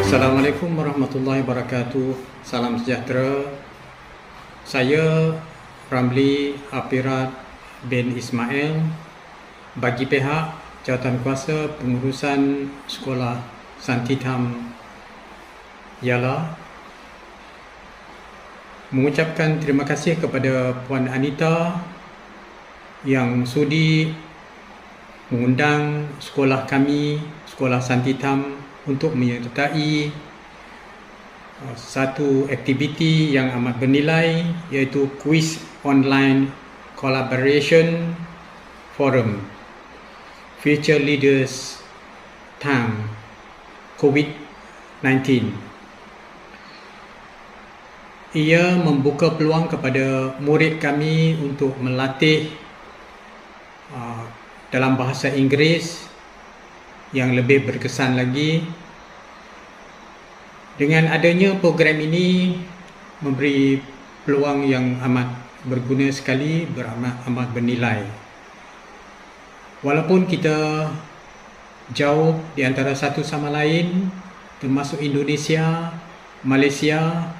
Assalamualaikum warahmatullahi wabarakatuh. Salam sejahtera. Saya Ramli Apirat bin Ismail bagi pihak Jawatankuasa Pengurusan Sekolah Santitam ialah mengucapkan terima kasih kepada Puan Anita yang sudi mengundang sekolah kami, Sekolah Santitam, untuk menyertai satu aktiviti yang amat bernilai, iaitu Quiz Online Collaboration Forum Future Leaders Time COVID-19. Ia membuka peluang kepada murid kami untuk melatih dalam bahasa Inggeris yang lebih berkesan lagi. Dengan adanya program ini memberi peluang yang amat berguna sekali, amat bernilai. Walaupun kita jauh di antara satu sama lain, termasuk Indonesia, Malaysia,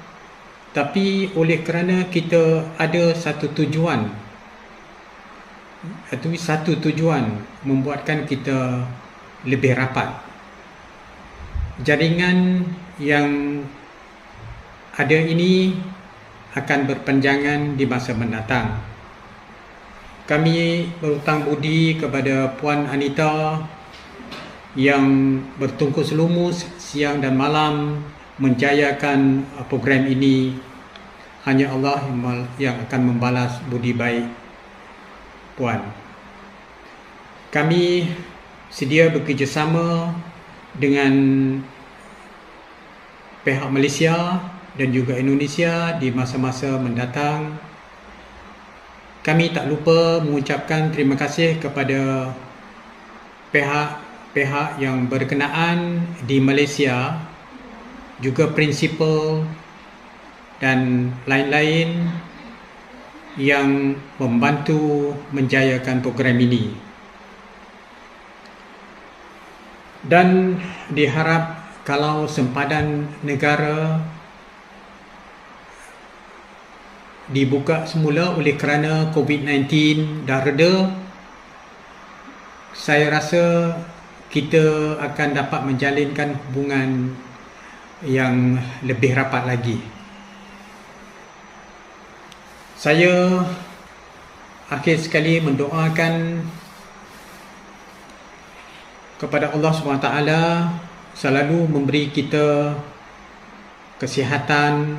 tapi oleh kerana kita ada satu tujuan membuatkan kita lebih rapat. Jaringan yang ada ini akan berpanjangan di masa mendatang. Kami berhutang budi kepada Puan Anita yang bertungkus lumus siang dan malam menjayakan program ini. Hanya Allah yang akan membalas budi baik Puan. Kami sedia bekerjasama dengan pihak Malaysia dan juga Indonesia di masa-masa mendatang. Kami tak lupa mengucapkan terima kasih kepada pihak-pihak yang berkenaan di Malaysia, juga prinsipal dan lain-lain yang membantu menjayakan program ini. Dan diharap kalau sempadan negara dibuka semula oleh kerana COVID-19 dah reda, saya rasa kita akan dapat menjalinkan hubungan yang lebih rapat lagi. Saya akhir sekali mendoakan kepada Allah SWT selalu memberi kita kesihatan,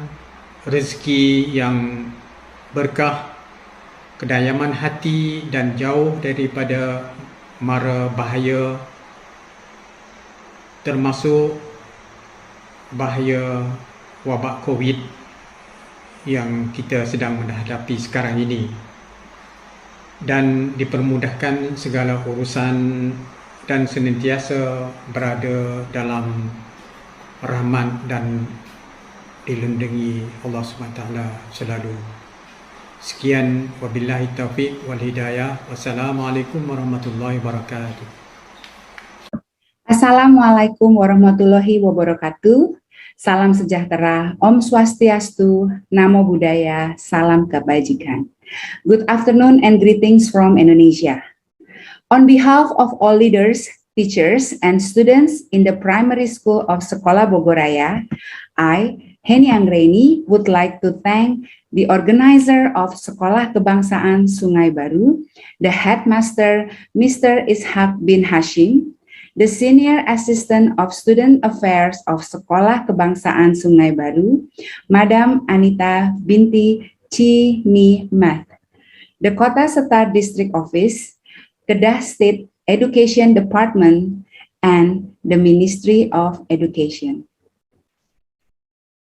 rezeki yang berkah, kedayaman hati dan jauh daripada mara bahaya, termasuk bahaya wabak COVID yang kita sedang menghadapi sekarang ini, dan dipermudahkan segala urusan dan senantiasa berada dalam rahmat dan dilindungi Allah SWT selalu. Sekian, wabillahi taufiq wal hidayah. Wassalamualaikum warahmatullahi wabarakatuh. Assalamualaikum warahmatullahi wabarakatuh. Salam sejahtera, Om Swastiastu, Namo Buddhaya, Salam Kebajikan. Good afternoon and greetings from Indonesia. On behalf of all leaders, teachers, and students in the primary school of Sekolah Bogoraya, I, Heni Anggreni, would like to thank the organizer of Sekolah Kebangsaan Sungai Baru, the headmaster, Mr. Ishak bin Hashim, the Senior Assistant of Student Affairs of Sekolah Kebangsaan Sungai Baru, Madam Anita binti Cinimath, the Kota Setar District Office, Kedah State Education Department, and the Ministry of Education.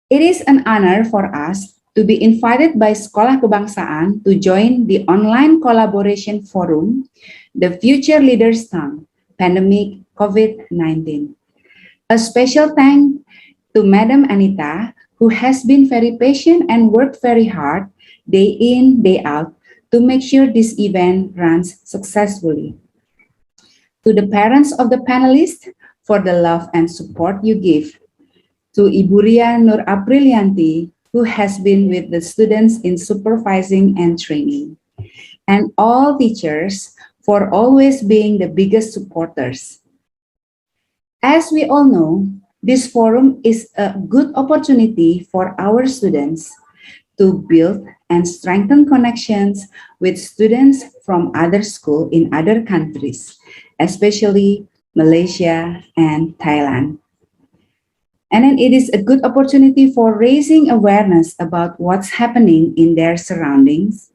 It is an honor for us to be invited by Sekolah Kebangsaan to join the online collaboration forum, the Future Leaders Tongue, Pandemic COVID-19. A special thank to Madam Anita, who has been very patient and worked very hard day in, day out to make sure this event runs successfully. To the parents of the panelists for the love and support you give. To Ibu Ria Nur Aprilianti, who has been with the students in supervising and training. And all teachers for always being the biggest supporters. As we all know, this forum is a good opportunity for our students to build and strengthen connections with students from other schools in other countries, especially Malaysia and Thailand. And then it is a good opportunity for raising awareness about what's happening in their surroundings,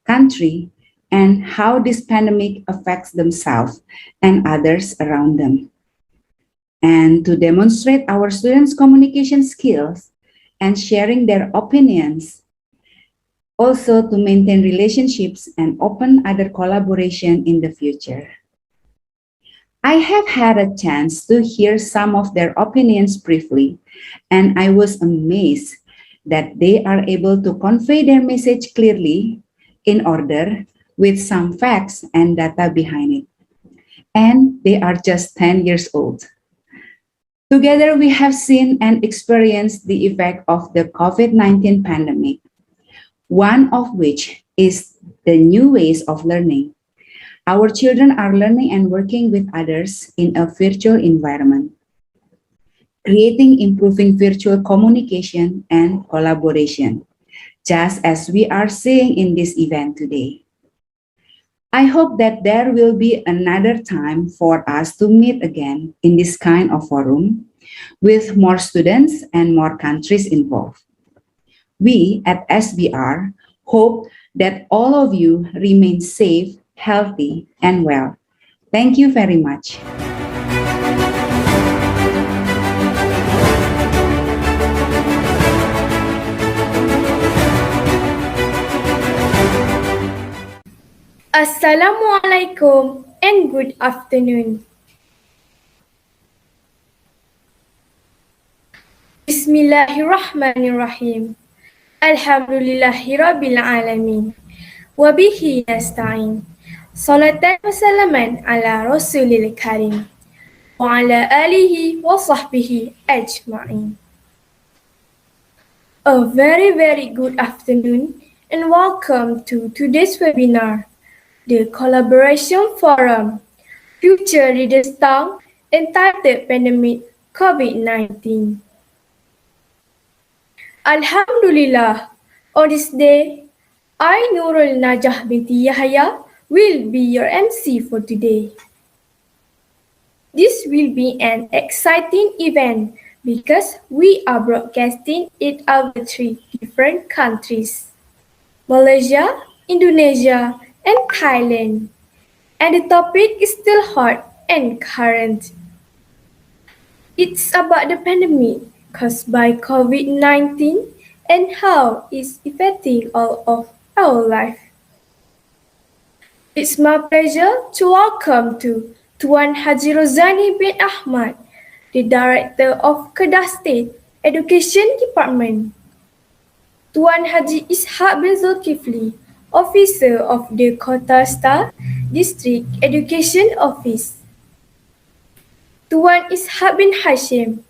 country, and how this pandemic affects themselves and others around them. And to demonstrate our students' communication skills and sharing their opinions, also to maintain relationships and open other collaboration in the future. I have had a chance to hear some of their opinions briefly, and I was amazed that they are able to convey their message clearly, in order, with some facts and data behind it. And they are just 10 years old. Together, we have seen and experienced the effect of the COVID-19 pandemic, one of which is the new ways of learning. Our children are learning and working with others in a virtual environment, creating improving virtual communication and collaboration, just as we are seeing in this event today. I hope that there will be another time for us to meet again in this kind of forum with more students and more countries involved. We at SBR hope that all of you remain safe, healthy, and well. Thank you very much. Assalamualaikum and good afternoon. Bismillahirrahmanirrahim. Alhamdulillahirabbil alamin. Wa bihi nasta'in. Salatan wa salaman ala Rasulil Karim wa ala alihi wa sahbihi ajma'in. A very good afternoon and welcome to today's webinar, the Collaboration Forum, Future Leaders Tongue, entitled Pandemic COVID-19. Alhamdulillah, on this day, I, Nurul Najah binti Yahya, will be your MC for today. This will be an exciting event because we are broadcasting it over 3 different countries, Malaysia, Indonesia, and Thailand, and the topic is still hot and current. It's about the pandemic caused by COVID-19 and how it's affecting all of our life. It's my pleasure to welcome to Tuan Haji Rozani bin Ahmad, the Director of Kedah State Education Department, Tuan Haji Ishak bin Zulkifli, Officer of the Kota Setar District Education Office, Tuan Ishak bin Hashim,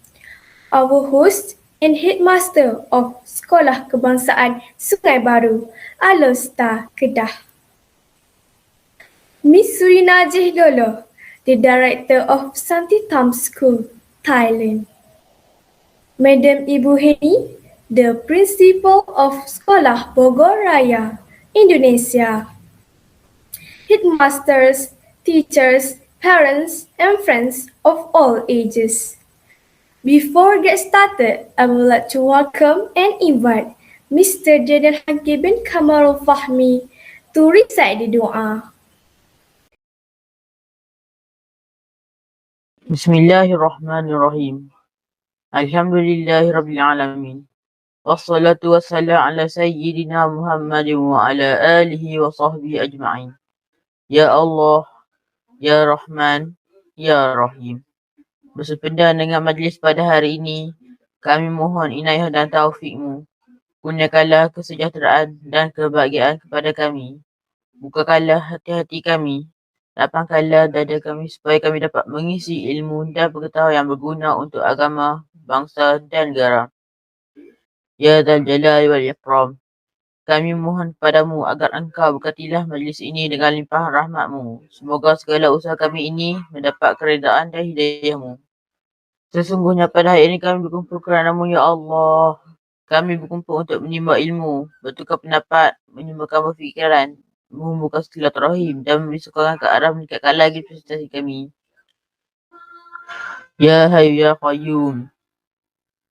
our host and headmaster of Sekolah Kebangsaan Sungai Baru, Alor Setar, Kedah. Miss Surina Jehdolo, the director of Santitam School, Thailand. Madam Ibu Heni, the principal of Sekolah Bogor Raya, Indonesia. Headmasters, teachers, parents, and friends of all ages. Before get started, I would like to welcome and invite Mr. Daniel Hakim bin Kamarul Fahmi to recite the dua. Bismillahirrahmanirrahim. Alhamdulillahi alamin. Wassalatu wassalamu ala sayyidina Muhammadin wa ala alihi wa sahbihi ajma'in. Ya Allah, Ya Rahman, Ya Rahim. Bersepeda dengan majlis pada hari ini, kami mohon inayah dan taufikmu. Kurniakanlah kesejahteraan dan kebahagiaan kepada kami. Bukakanlah hati-hati kami. Lapangkanlah dada kami supaya kami dapat mengisi ilmu dan pengetahuan yang berguna untuk agama, bangsa dan negara. Ya Dzal Jalali wal Ikram. Kami mohon kepadamu agar engkau berkatilah majlis ini dengan limpahan rahmatmu. Semoga segala usaha kami ini mendapat keredaan dan hidayahmu. Sesungguhnya pada hari ini kami berkumpul kerana-Mu, Ya Allah. Kami berkumpul untuk menimba ilmu, bertukar pendapat, menyumbangkan berfikiran, membuka silaturahim dan memberi sokongan ke arah meningkatkan lagi prestasi kami. Ya Hayyu Ya Qayyum.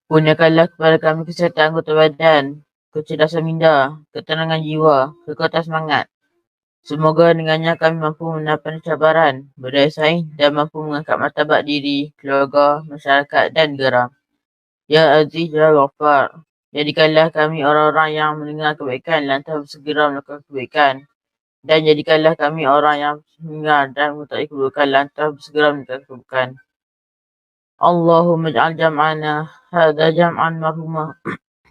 Kurniakanlah kepada kami kesihatan anggota badan, kecerdasan minda, ketenangan jiwa, kekuatan semangat. Semoga dengannya kami mampu menapan cabaran, berdaya saing dan mampu mengangkat martabat diri, keluarga, masyarakat dan negara. Ya Aziz Ya Ghaffar. Jadikanlah kami orang-orang yang mendengar kebaikan lantas bersegera melakukan kebaikan. Dan jadikanlah kami orang yang mendengar dan mengetahui keburukan lantas bersegera meninggalkan keburukan. Allahumma ij'al jam'ana hadza jam'an marhuma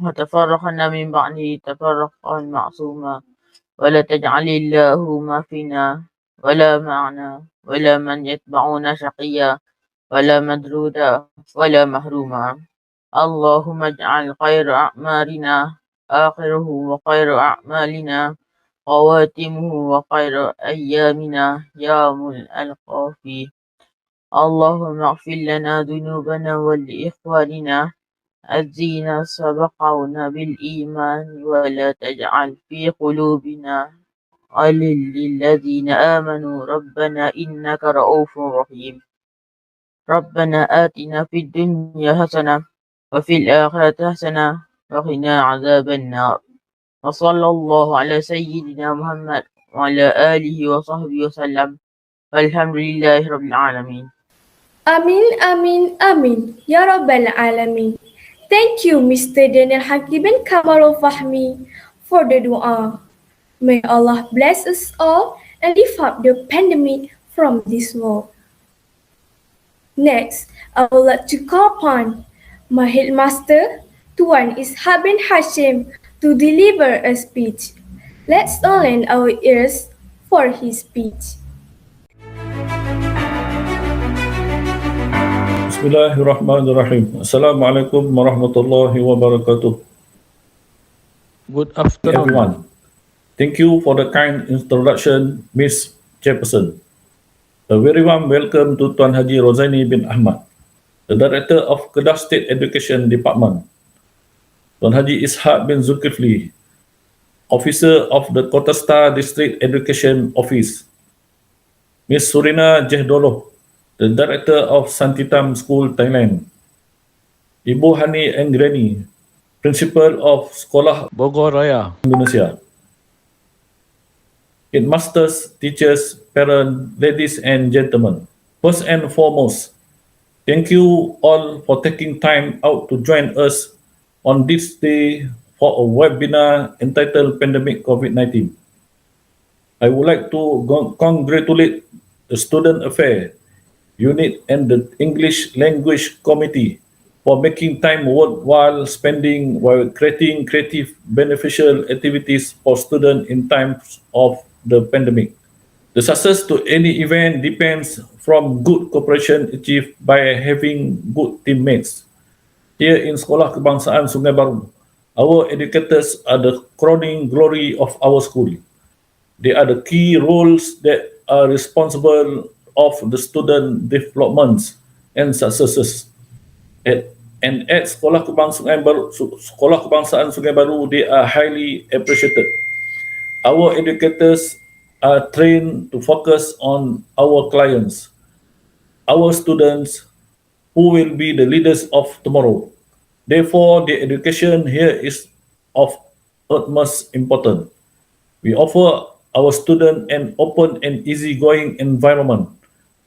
wa tafarraqna min ba'di tafarraqan ma'suma wa la taj'alillahumma fina wa la ma'na wa la man yatba'una shaqiyya wa la madruda wa la mahruma. Allahumma ij'al khayra a'malina akhiruhu wa khayra a'malina khawatimuhu wa khayra ayyamina yawmul alqafi. Allahumma ighfir lana dhunubana wa li ikhwanina allazina sabaquna bil iman wa la taj'al fi qulubina ghillan lil ladzina amanu rabbana innaka ra'ufur rahim. Rabbana atina fid dunya hasanah wa fil akhirati hasanah wa qina 'adzaban nar. Wa sallallahu ala sayyidina Muhammad wa ala alihi wa sahbihi wasallam. Walhamdulillahi rabbil alamin. Amin, amin, amin. Ya Rabbal Alamin. Thank you, Mr. Daniel Hakim bin Kamarul Fahmi, for the dua. May Allah bless us all and lift up the pandemic from this world. Next, I would like to call upon my headmaster, Tuan Ishak bin Hashim, to deliver a speech. Let's all lend our ears for his speech. Bismillahirrahmanirrahim. Assalamualaikum warahmatullahi wabarakatuh. Good afternoon. Everyone, thank you for the kind introduction, Miss Chairperson. A very warm welcome to Tuan Haji Rozaini bin Ahmad, the Director of Kedah State Education Department. Tuan Haji Ishak bin Zulkifli, Officer of the Kota Star District Education Office. Miss Surina Jehdolo, the Director of Santitam School, Thailand. Ibu Hani and Granny, Principal of Sekolah Bogor Raya, Indonesia. Headmasters, teachers, parents, ladies and gentlemen. First and foremost, thank you all for taking time out to join us on this day for a webinar entitled Pandemic COVID-19. I would like to congratulate the Student Affairs Unit and the English Language Committee for making time worthwhile spending while creating creative, beneficial activities for students in times of the pandemic. The success to any event depends from good cooperation achieved by having good teammates. Here in Sekolah Kebangsaan Sungai Baru, our educators are the crowning glory of our school. They are the key roles that are responsible of the student developments and successes. And at Sekolah Kebangsaan Sungai Baru, they are highly appreciated. Our educators are trained to focus on our clients, our students, who will be the leaders of tomorrow. Therefore, the education here is of utmost importance. We offer our students an open and easygoing environment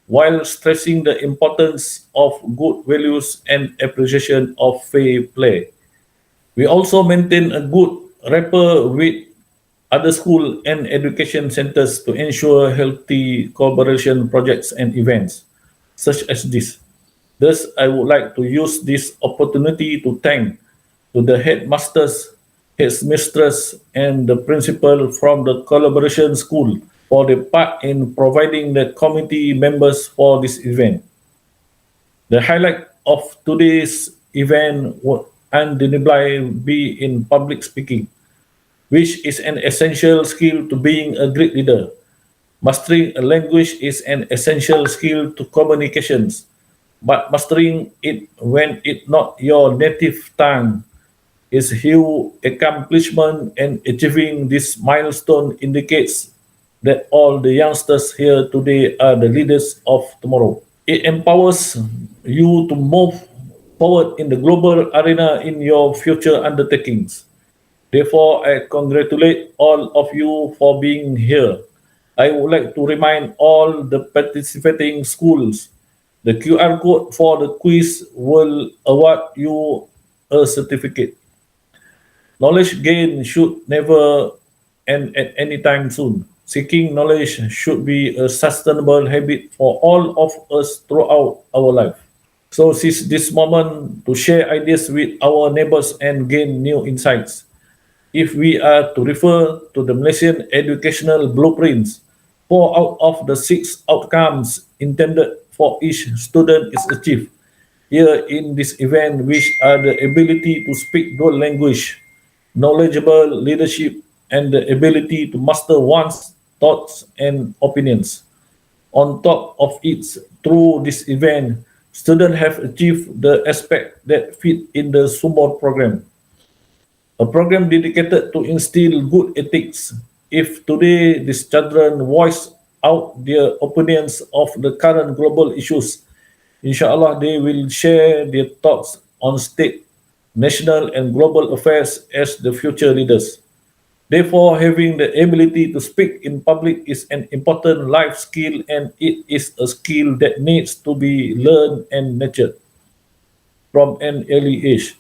while stressing the importance of good values and appreciation of fair play. We also maintain a good rapport with other school and education centers to ensure healthy collaboration projects and events such as this. Thus, I would like to use this opportunity to thank to the headmasters, headmistress, and the principal from the collaboration school for their part in providing the committee members for this event. The highlight of today's event would undeniably be in public speaking, which is an essential skill to being a great leader. Mastering a language is an essential skill to communications, but mastering it when it's not your native tongue is huge accomplishment, and achieving this milestone indicates that all the youngsters here today are the leaders of tomorrow. It empowers you to move forward in the global arena in your future undertakings. Therefore, I congratulate all of you for being here. I would like to remind all the participating schools the QR code for the quiz will award you a certificate. Knowledge gain should never end at any time soon. Seeking knowledge should be a sustainable habit for all of us throughout our life. So seize this moment to share ideas with our neighbors and gain new insights. If we are to refer to the Malaysian educational blueprints, 4 out of the 6 outcomes intended for each student is achieved here in this event, which are the ability to speak dual language, knowledgeable leadership, and the ability to master one's thoughts and opinions. On top of it, through this event, students have achieved the aspect that fit in the SUMOR program, a program dedicated to instill good ethics. If today these children voice out their opinions of the current global issues, inshallah they will share their thoughts on state, national, and global affairs as the future leaders. Therefore, having the ability to speak in public is an important life skill, and it is a skill that needs to be learned and nurtured from an early age.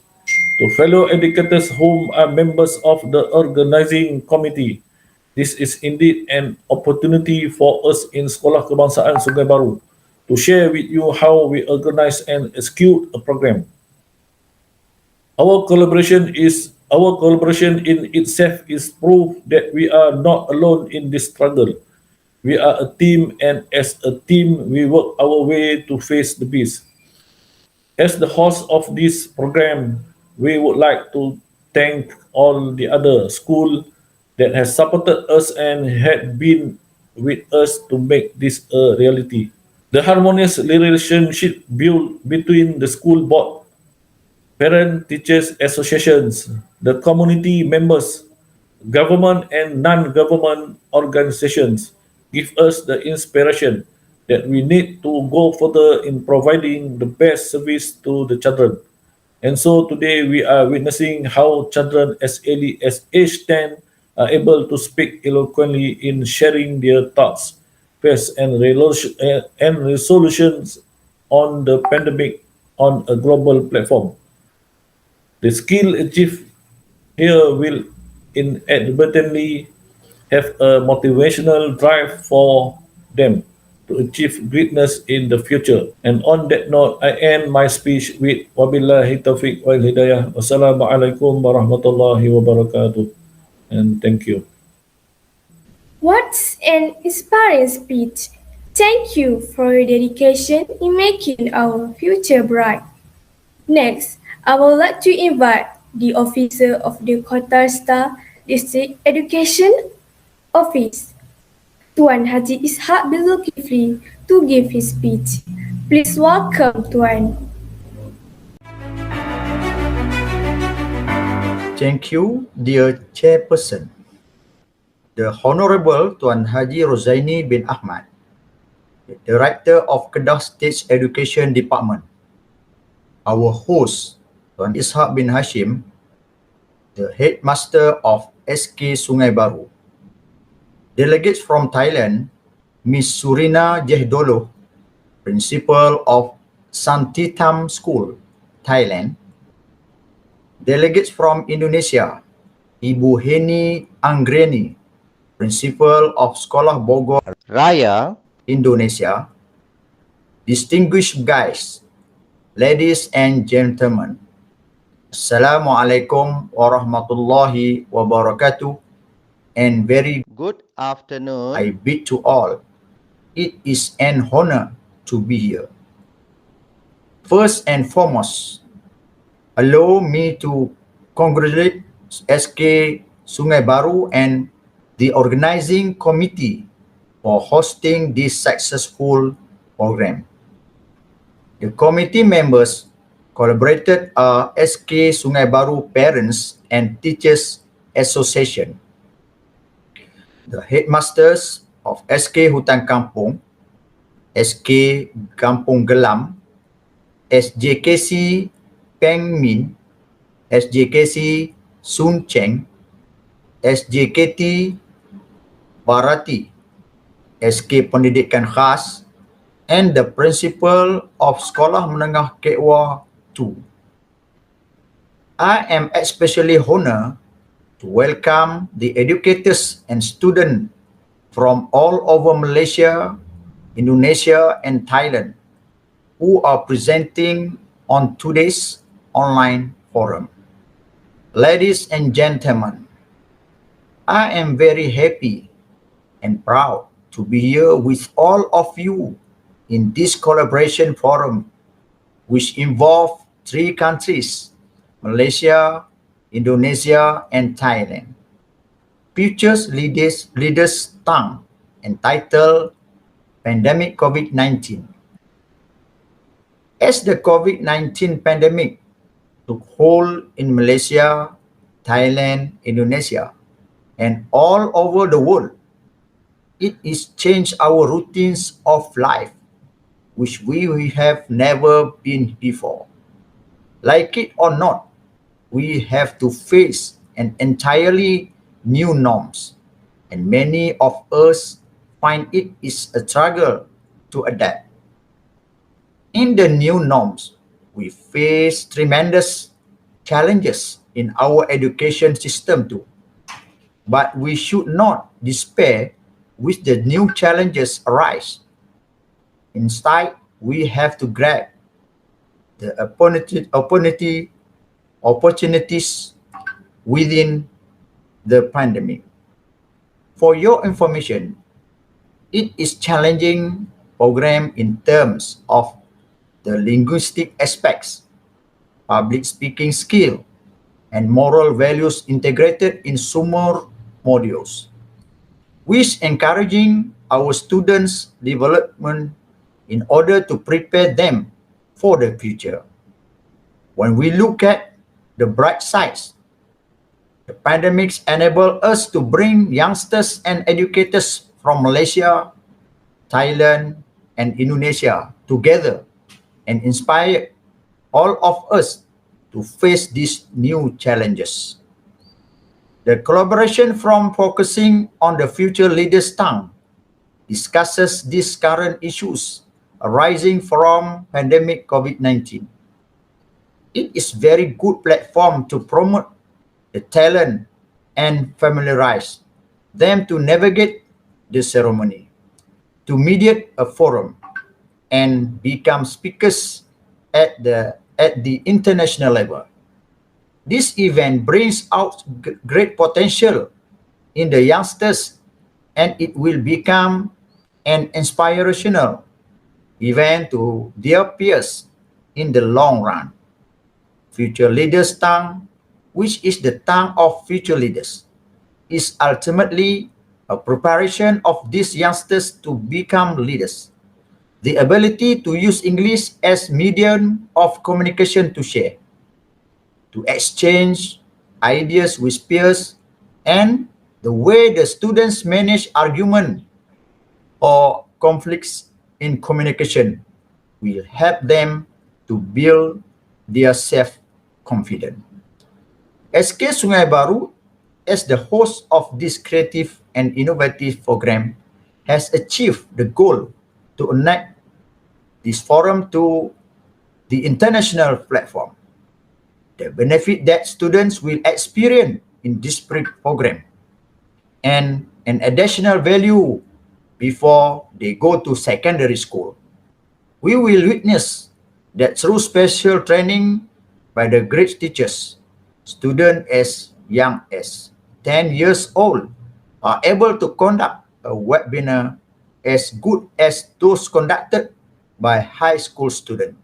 To fellow educators whom are members of the organizing committee, this is indeed an opportunity for us in Sekolah Kebangsaan Sungai Baru to share with you how we organize and execute a program. Our collaboration in itself is proof that we are not alone in this struggle. We are a team, and as a team, we work our way to face the beast. As the host of this program, we would like to thank all the other schools that has supported us and had been with us to make this a reality. The harmonious relationship built between the school board, parent teachers associations, the community members, government and non-government organizations give us the inspiration that we need to go further in providing the best service to the children. And so today we are witnessing how children as early as age 10 are able to speak eloquently in sharing their thoughts, fears, and resolutions on the pandemic on a global platform. The skill achieved here will inadvertently have a motivational drive for them to achieve greatness in the future. And on that note, I end my speech with wabillahi taufiq wal hidayah. Wassalamualaikum warahmatullahi wabarakatuh. And thank you. What's an inspiring speech? Thank you for your dedication in making our future bright. Next, I would like to invite the officer of the Kota Star District Education Office, Tuan Haji Ishak bin Zulkifli, to give his speech. Please welcome Tuan. Thank you, dear Chairperson, the Honorable Tuan Haji Rozaini bin Ahmad, the Director of Kedah State Education Department, our host, Tuan Ishak bin Hashim, the Headmaster of SK Sungai Baru, delegates from Thailand, Miss Surina Jehdolo, Principal of Santitam School, Thailand, delegates from Indonesia, Ibu Heni Anggreni, Principal of Sekolah Bogor Raya, Indonesia, distinguished guests, ladies and gentlemen, Assalamualaikum warahmatullahi wabarakatuh, and very good afternoon. I bid to all. It is an honor to be here. First and foremost, allow me to congratulate SK Sungai Baru and the organizing committee for hosting this successful program. The committee members collaborated SK Sungai Baru Parents and Teachers Association, the headmasters of SK Hutan Kampung, SK Kampung Gelam, SJKC Peng Min, SJKC Sun Cheng, SJKT Barati, SK Pendidikan Khas, and the principal of Sekolah Menengah Kekwa 2. I am especially honored to welcome the educators and students from all over Malaysia, Indonesia, and Thailand who are presenting on today's online forum. Ladies and gentlemen, I am very happy and proud to be here with all of you in this collaboration forum, which involve 3 countries, Malaysia, Indonesia, and Thailand. Future Leaders Tongue, entitled Pandemic COVID-19. As the COVID-19 pandemic took hold in Malaysia, Thailand, Indonesia, and all over the world, it is changed our routines of life, which we have never been before. Like it or not, we have to face an entirely new norms, and many of us find it is a struggle to adapt. In the new norms, we face tremendous challenges in our education system too. But we should not despair with the new challenges arise. Instead, we have to grab the opportunities within the pandemic. For your information, it is challenging program in terms of the linguistic aspects, public speaking skill, and moral values integrated in summer modules, which encouraging our students' development in order to prepare them for the future. When we look at the bright sides, the pandemics enable us to bring youngsters and educators from Malaysia, Thailand, and Indonesia together and inspire all of us to face these new challenges. The collaboration from focusing on the future leaders' tongue discusses these current issues arising from pandemic COVID-19. It is very good platform to promote the talent and familiarize them to navigate the ceremony, to mediate a forum, and become speakers at the international level. This event brings out great potential in the youngsters and it will become an inspirational event to their peers in the long run. Future Leaders' Tongue, which is the tongue of future leaders, is ultimately a preparation of these youngsters to become leaders. The ability to use English as medium of communication to share, to exchange ideas with peers, and the way the students manage argument or conflicts in communication will help them to build their self-confidence. SK Sungai Baru, as the host of this creative and innovative program, has achieved the goal to connect this forum to the international platform. The benefit that students will experience in this program and an additional value before they go to secondary school. We will witness that through special training by the great teachers, students as young as 10 years old are able to conduct a webinar as good as those conducted by high school students.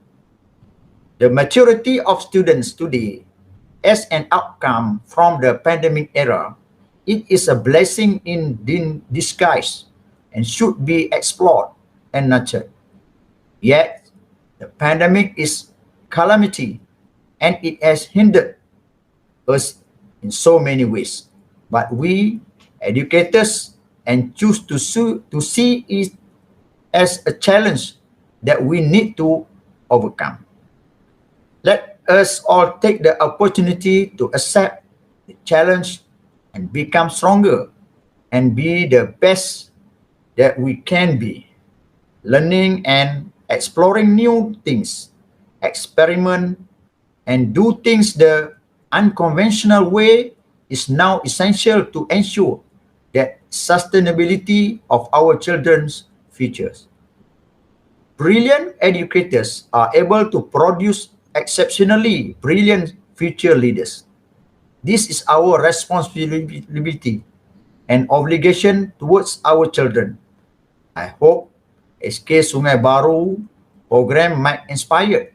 The maturity of students today as an outcome from the pandemic era, it is a blessing in disguise and should be explored and nurtured. Yet, the pandemic is calamity and it has hindered us in so many ways. But we, educators, and choose to see it as a challenge that we need to overcome. Let us all take the opportunity to accept the challenge and become stronger and be the best that we can be. Learning and exploring new things, experiment and do things the unconventional way is now essential to ensure that sustainability of our children's futures. Brilliant educators are able to produce exceptionally brilliant future leaders. This is our responsibility and obligation towards our children. I hope SK Sungai Baru program might inspire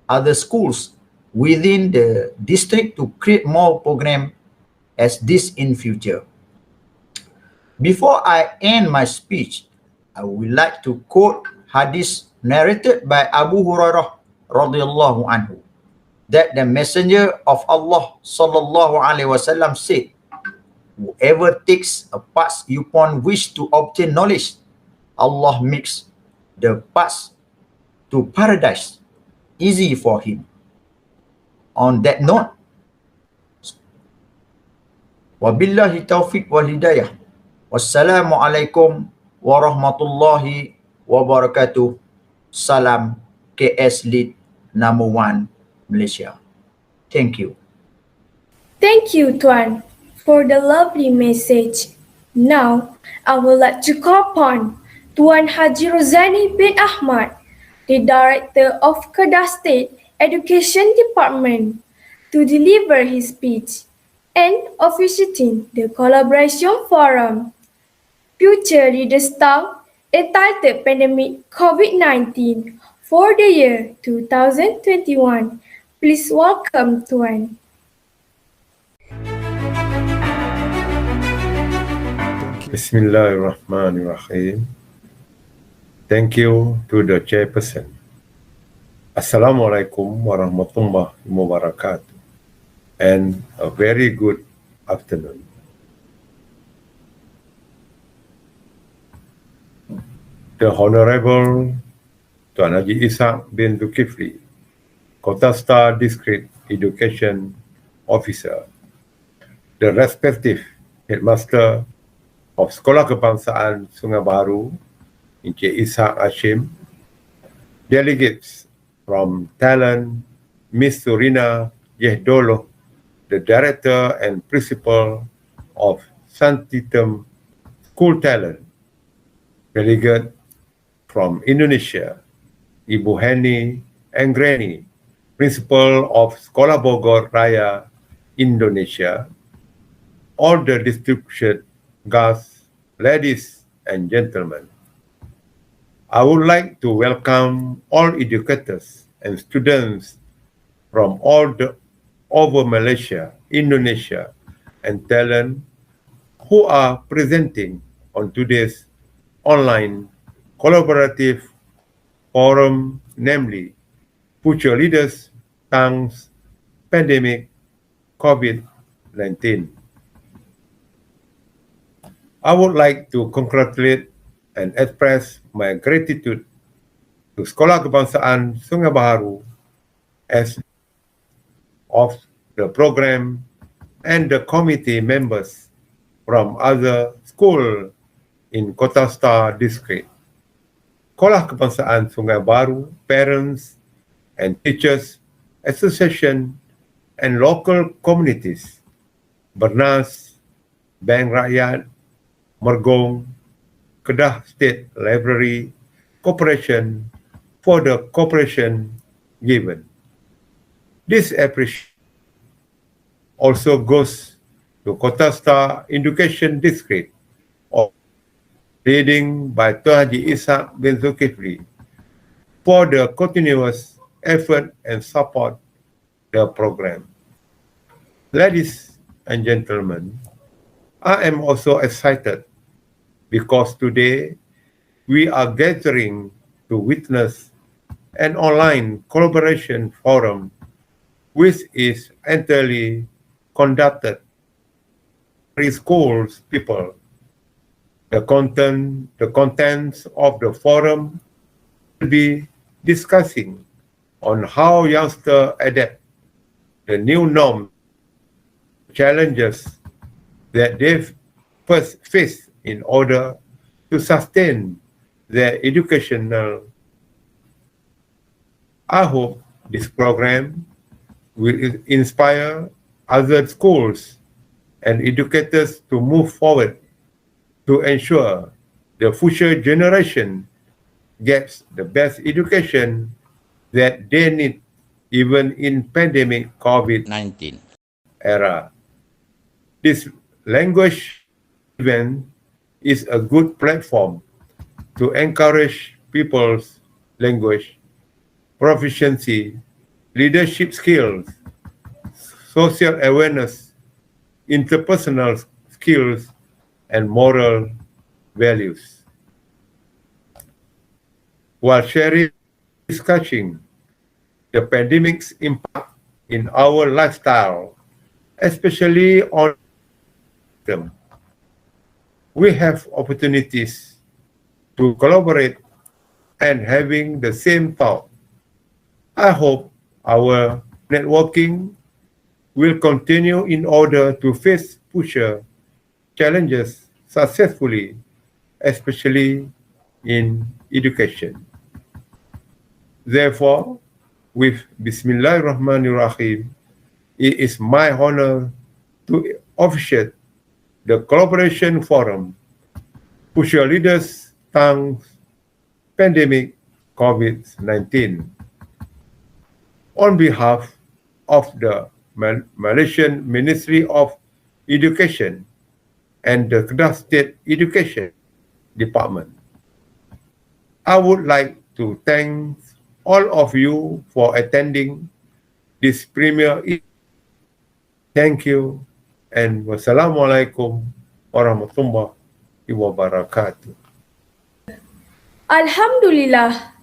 other schools within the district to create more programs as this in future. Before I end my speech, I would like to quote hadith narrated by Abu Hurairah radhiyallahu anhu, that the Messenger of Allah sallallahu alaihi wasallam said, "Whoever takes a path upon which to obtain knowledge, Allah makes the path to paradise easy for him." On that note, wabillahi taufiq wal hidayah. Wassalamualaikum warahmatullahi wabarakatuh. Salam KS Lead Number 1 Malaysia. Thank you. Thank you, Tuan, for the lovely message. Now, I would like to call upon Tuan Haji Rozani bin Ahmad, the Director of Kedah State Education Department, to deliver his speech and officiating the collaboration forum, Future Leaders Tongue, entitled Pandemic COVID-19 for the year 2021. Please welcome Tuan. Bismillahirrahmanirrahim. Thank you to the chairperson. Assalamualaikum warahmatullahi wabarakatuh. And a very good afternoon. The Honorable Tuan Haji Ishaq bin Zulkifli, Kota Star District Education Officer, the respective Headmaster of Sekolah Kebangsaan Sungai Baru, Encik Ishaq Hashim, delegates from Thailand, Miss Surina Yehdolo, the Director and Principal of Santitem School Thailand, delegate from Indonesia, Ibu Hani Anggreni, Principal of Sekolah Bogor Raya, Indonesia, all the distinguished guests ladies and gentlemen, I would like to welcome all educators and students from over Malaysia, Indonesia, and Thailand who are presenting on today's online collaborative forum, namely Future Leaders Thanks Pandemic COVID-19. I would like to congratulate and express my gratitude to Sekolah Kebangsaan Sungai Baru as of the program and the committee members from other schools in Kota Star District. Sekolah Kebangsaan Sungai Baru, Parents and Teachers Association and local communities, Bernas, Bank Rakyat, Mergong, Kedah State Library Corporation for the cooperation given. This appreciation also goes to Kota Star Education District, leading by Tuan Haji Ishak bin Zulkifli, for the continuous effort and support the program. Ladies and gentlemen, I am also excited because today we are gathering to witness an online collaboration forum which is entirely conducted by schools people. The contents of the forum will be discussing on how youngsters adapt the new norm challenges that they first face in order to sustain their educational. I hope this program will inspire other schools and educators to move forward to ensure the future generation gets the best education that they need even in pandemic COVID-19 era. This language event is a good platform to encourage people's language proficiency, leadership skills, social awareness, interpersonal skills, and moral values. While sharing, discussing the pandemic's impact in our lifestyle, especially on them, we have opportunities to collaborate and having the same thought. I hope our networking will continue in order to face future challenges successfully, especially in education. Therefore, with Bismillahirrahmanirrahim, it is my honor to officiate the Collaboration Forum, Future Leaders Thanks Pandemic COVID-19. On behalf of the Malaysian Ministry of Education and the Kedah State Education Department, I would like to thank all of you for attending this premier event. Thank you and wassalamualaikum warahmatullahi wabarakatuh. Alhamdulillah.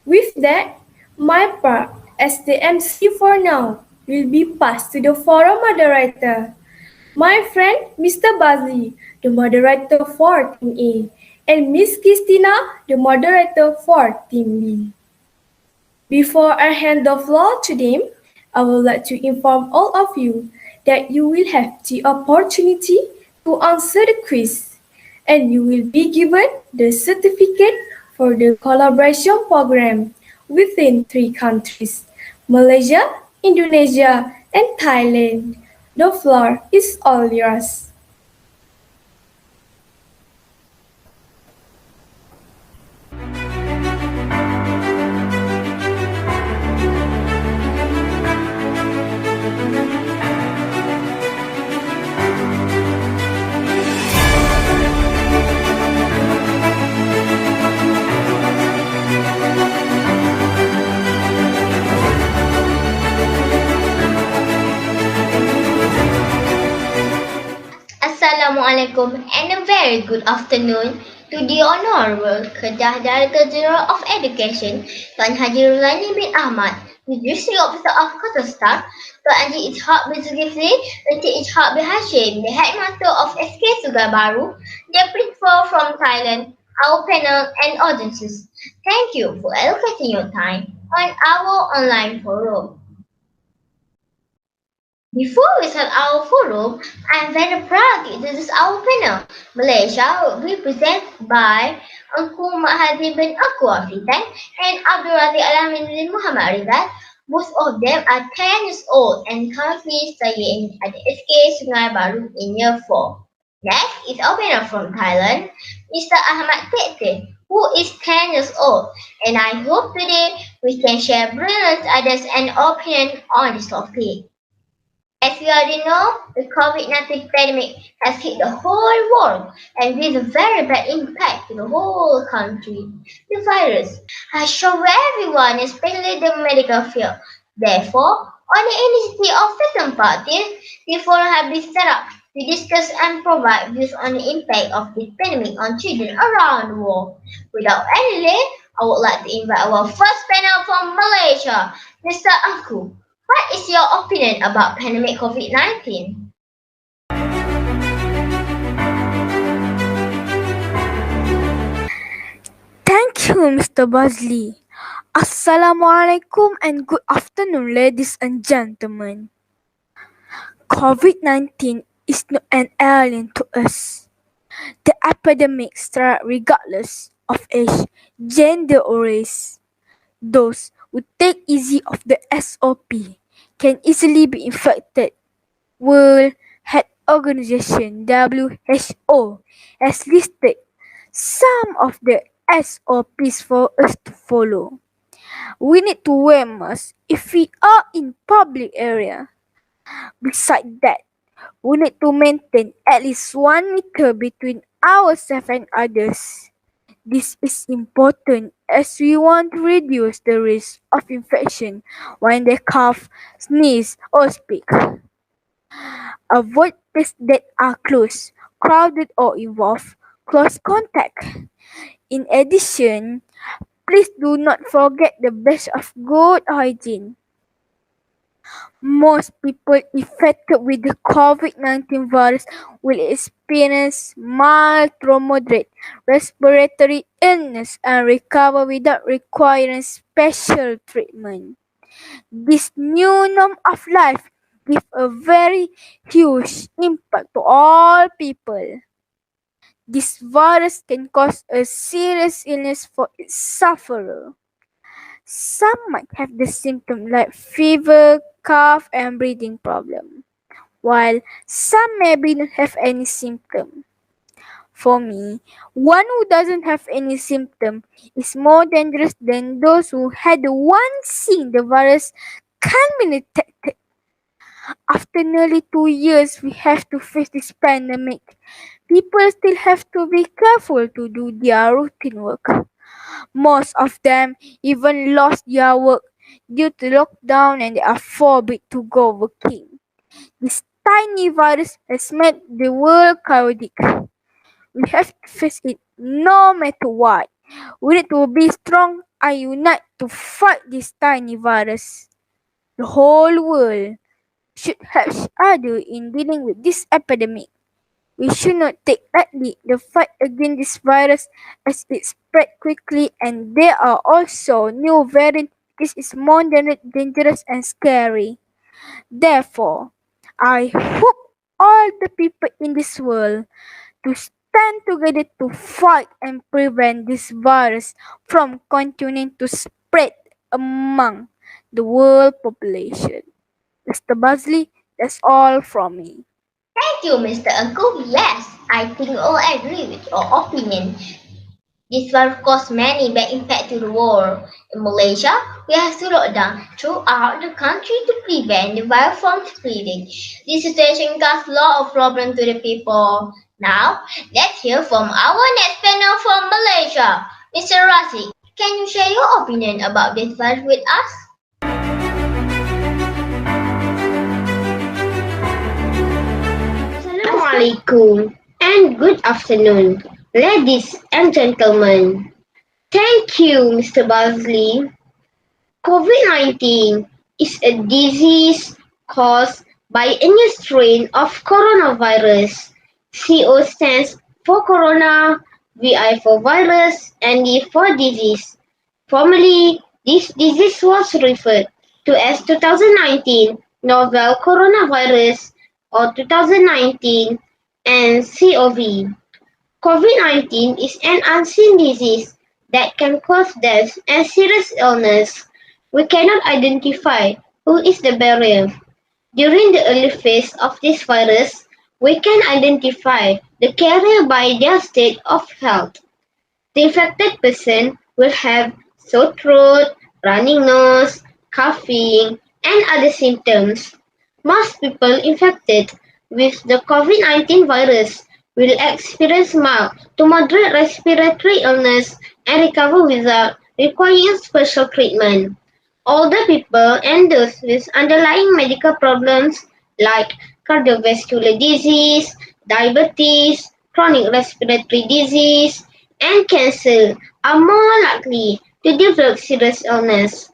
With that, my part as the MC for now will be passed to the forum moderator. My friend Mr. Bazli, the moderator for Team A, and Miss Christina, the moderator for Team B. Before I hand the floor to them, I would like to inform all of you that you will have the opportunity to answer the quiz, and you will be given the certificate for the collaboration program within 3 countries, Malaysia, Indonesia, and Thailand. The floor is all yours. Assalamualaikum and a very good afternoon to the Honorable Kedah Director General of Education, Tuan Haji Rozaini bin Ahmad, the District Officer of Kota Staff, Tuan Haji Ishak bin Zulkifli, Encik Ishak bin Hashim, the Headmaster of SK Sungai Baru, the Principal from Thailand, our panel and audiences. Thank you for allocating your time on our online forum. Before we start our forum, I am very proud to introduce our panel. Malaysia will be presented by Engku Mahathir bin Engku Afrikan and Abdul Razak Alamin bin Muhammad Rizal. Both of them are 10 years old and currently studying at the SK Sungai Baru in year 4. Next is our panel from Thailand, Mr. Ahmad Tete, who is 10 years old, and I hope today we can share brilliant ideas and opinions on this topic. As we already know, the COVID-19 pandemic has hit the whole world and with a very bad impact to the whole country. The virus has shown everyone, especially the medical field. Therefore, on the initiative of certain parties, the forum has been set up to discuss and provide views on the impact of the pandemic on children around the world. Without any delay, I would like to invite our first panel from Malaysia, Mr. Engku. What is your opinion about pandemic COVID-19? Thank you, Mr. Bazli. Assalamualaikum and good afternoon, ladies and gentlemen. COVID-19 is not an alien to us. The epidemic strikes regardless of age, gender, or race. Those who take easy of the SOP can easily be infected. World Health Organization (WHO) has listed some of the SOPs for us to follow. We need to wear masks if we are in public area. Besides that, we need to maintain at least 1 meter between ourselves and others. This is important as we want to reduce the risk of infection when they cough, sneeze, or speak. Avoid places that are close, crowded, or involve close contact. In addition, please do not forget the basics of good hygiene. Most people infected with the COVID-19 virus will experience mild to moderate respiratory illness and recover without requiring special treatment. This new norm of life gives a very huge impact to all people. This virus can cause a serious illness for its sufferer. Some might have the symptoms like fever, cough, and breathing problem, while some maybe not have any symptom. For me, one who doesn't have any symptom is more dangerous than those who had once seen the virus can be detected. After nearly 2 years, we have to face this pandemic. People still have to be careful to do their routine work. Most of them even lost their work due to lockdown and they are forbid to go working. This tiny virus has made the world chaotic. We have to face it no matter what. We need to be strong and unite to fight this tiny virus. The whole world should help each other in dealing with this epidemic. We should not take lightly the fight against this virus as it spread quickly and there are also new variants which is more dangerous and scary. Therefore, I hope all the people in this world to stand together to fight and prevent this virus from continuing to spread among the world population. Mr. Bazli, that's all from me. Thank you, Mr. Engku. Yes, I think all agree with your opinion. This virus caused many bad impact to the world. In Malaysia, we have to lock down throughout the country to prevent the virus from spreading. This situation caused a lot of problems to the people. Now, let's hear from our next panel from Malaysia. Mr. Razik, can you share your opinion about this virus with us? Assalamualaikum. and good afternoon, ladies and gentlemen. Thank you, Mr. Bosley. COVID-19 is a disease caused by a new strain of coronavirus. CO stands for corona, VI for virus, and D for disease. Formerly, this disease was referred to as 2019 novel coronavirus or 2019 nCoV. COVID-19 is an unseen disease that can cause death and serious illness. We cannot identify who is the bearer. During the early phase of this virus, we can identify the carrier by their state of health. The infected person will have sore throat, running nose, coughing, and other symptoms. Most people infected with the COVID-19 virus will experience mild to moderate respiratory illness and recover without requiring special treatment. Older people and those with underlying medical problems like cardiovascular disease, diabetes, chronic respiratory disease, and cancer are more likely to develop serious illness.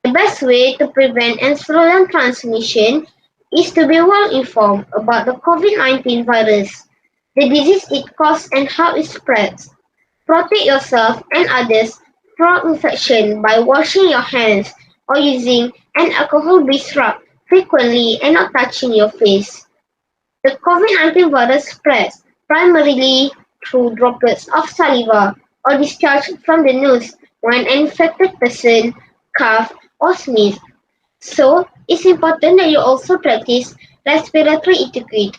The best way to prevent and slow down transmission is to be well informed about the COVID-19 virus, the disease it causes and how it spreads. Protect yourself and others from infection by washing your hands or using an alcohol-based rub frequently and not touching your face. The COVID-19 virus spreads primarily through droplets of saliva or discharge from the nose when an infected person coughs or sneezes. So, it's important that you also practice respiratory etiquette.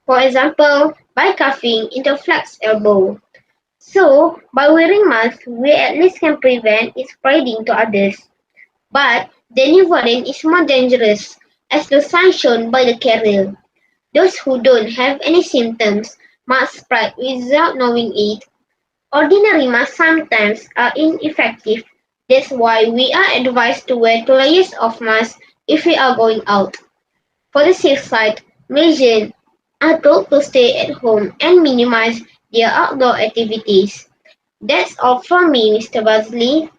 For example, by coughing into flex elbow. So, by wearing masks, we at least can prevent it spreading to others. But the new variant is more dangerous, as the signs shown by the carrier. Those who don't have any symptoms must spread without knowing it. Ordinary masks sometimes are ineffective. That's why we are advised to wear 2 layers of masks if we are going out. For the safe side, Malaysians are told to stay at home and minimize their outdoor activities. That's all from me, Mr. Bosley.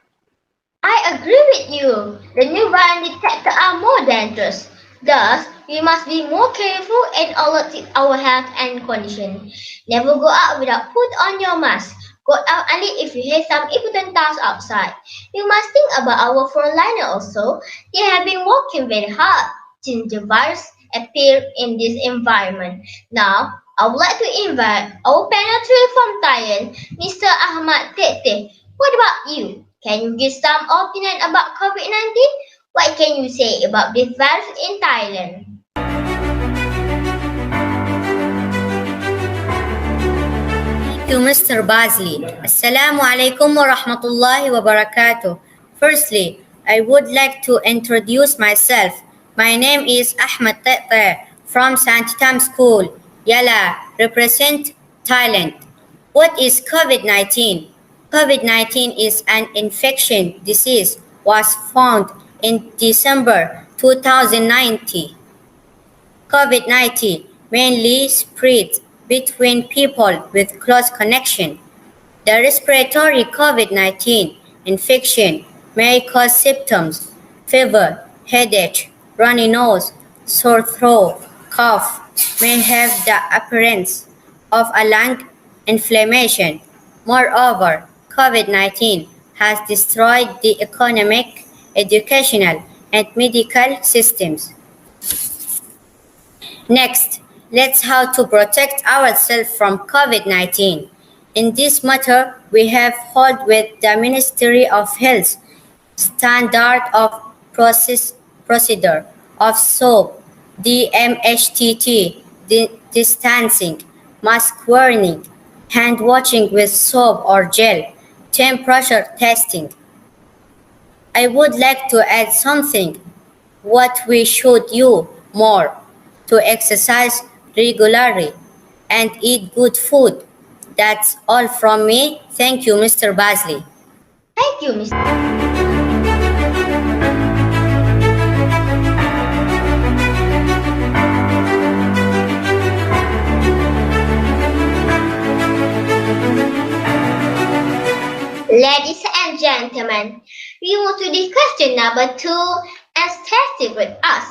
I agree with you. The new variant detectors are more dangerous. Thus, we must be more careful and alert with our health and condition. Never go out without put on your mask. Go out only if you have some important tasks outside. You must think about our frontliner also. They have been working very hard since the virus appeared in this environment. Now, I would like to invite our panel three from Thailand, Mr. Ahmad Tete. What about you? Can you give some opinion about COVID-19? What can you say about this virus in Thailand? Thank you, Mr. Bosley. Assalamu alaikum wa rahmatullahi wa barakatuh. Firstly, I would like to introduce myself. My name is Ahmad Tete from Santitam School, Yala, represent Thailand. What is COVID-19? COVID-19 is an infection disease was found in December 2019. COVID-19 mainly spreads between people with close connection. The respiratory COVID-19 infection may cause symptoms, fever, headache, runny nose, sore throat, cough, may have the appearance of a lung inflammation. Moreover, COVID-19 has destroyed the economic, educational, and medical systems. Next, let's how to protect ourselves from COVID-19. In this matter, we have held with the Ministry of Health standard of procedure of soap, DMHTT, distancing, mask wearing, hand washing with soap or gel, temperature testing. I would like to add something. What we should do more to exercise regularly and eat good food. That's all from me. Thank you, Mr. Bosley. Thank you, Mr. Ladies and gentlemen, we move to the question number 2 and stay with us.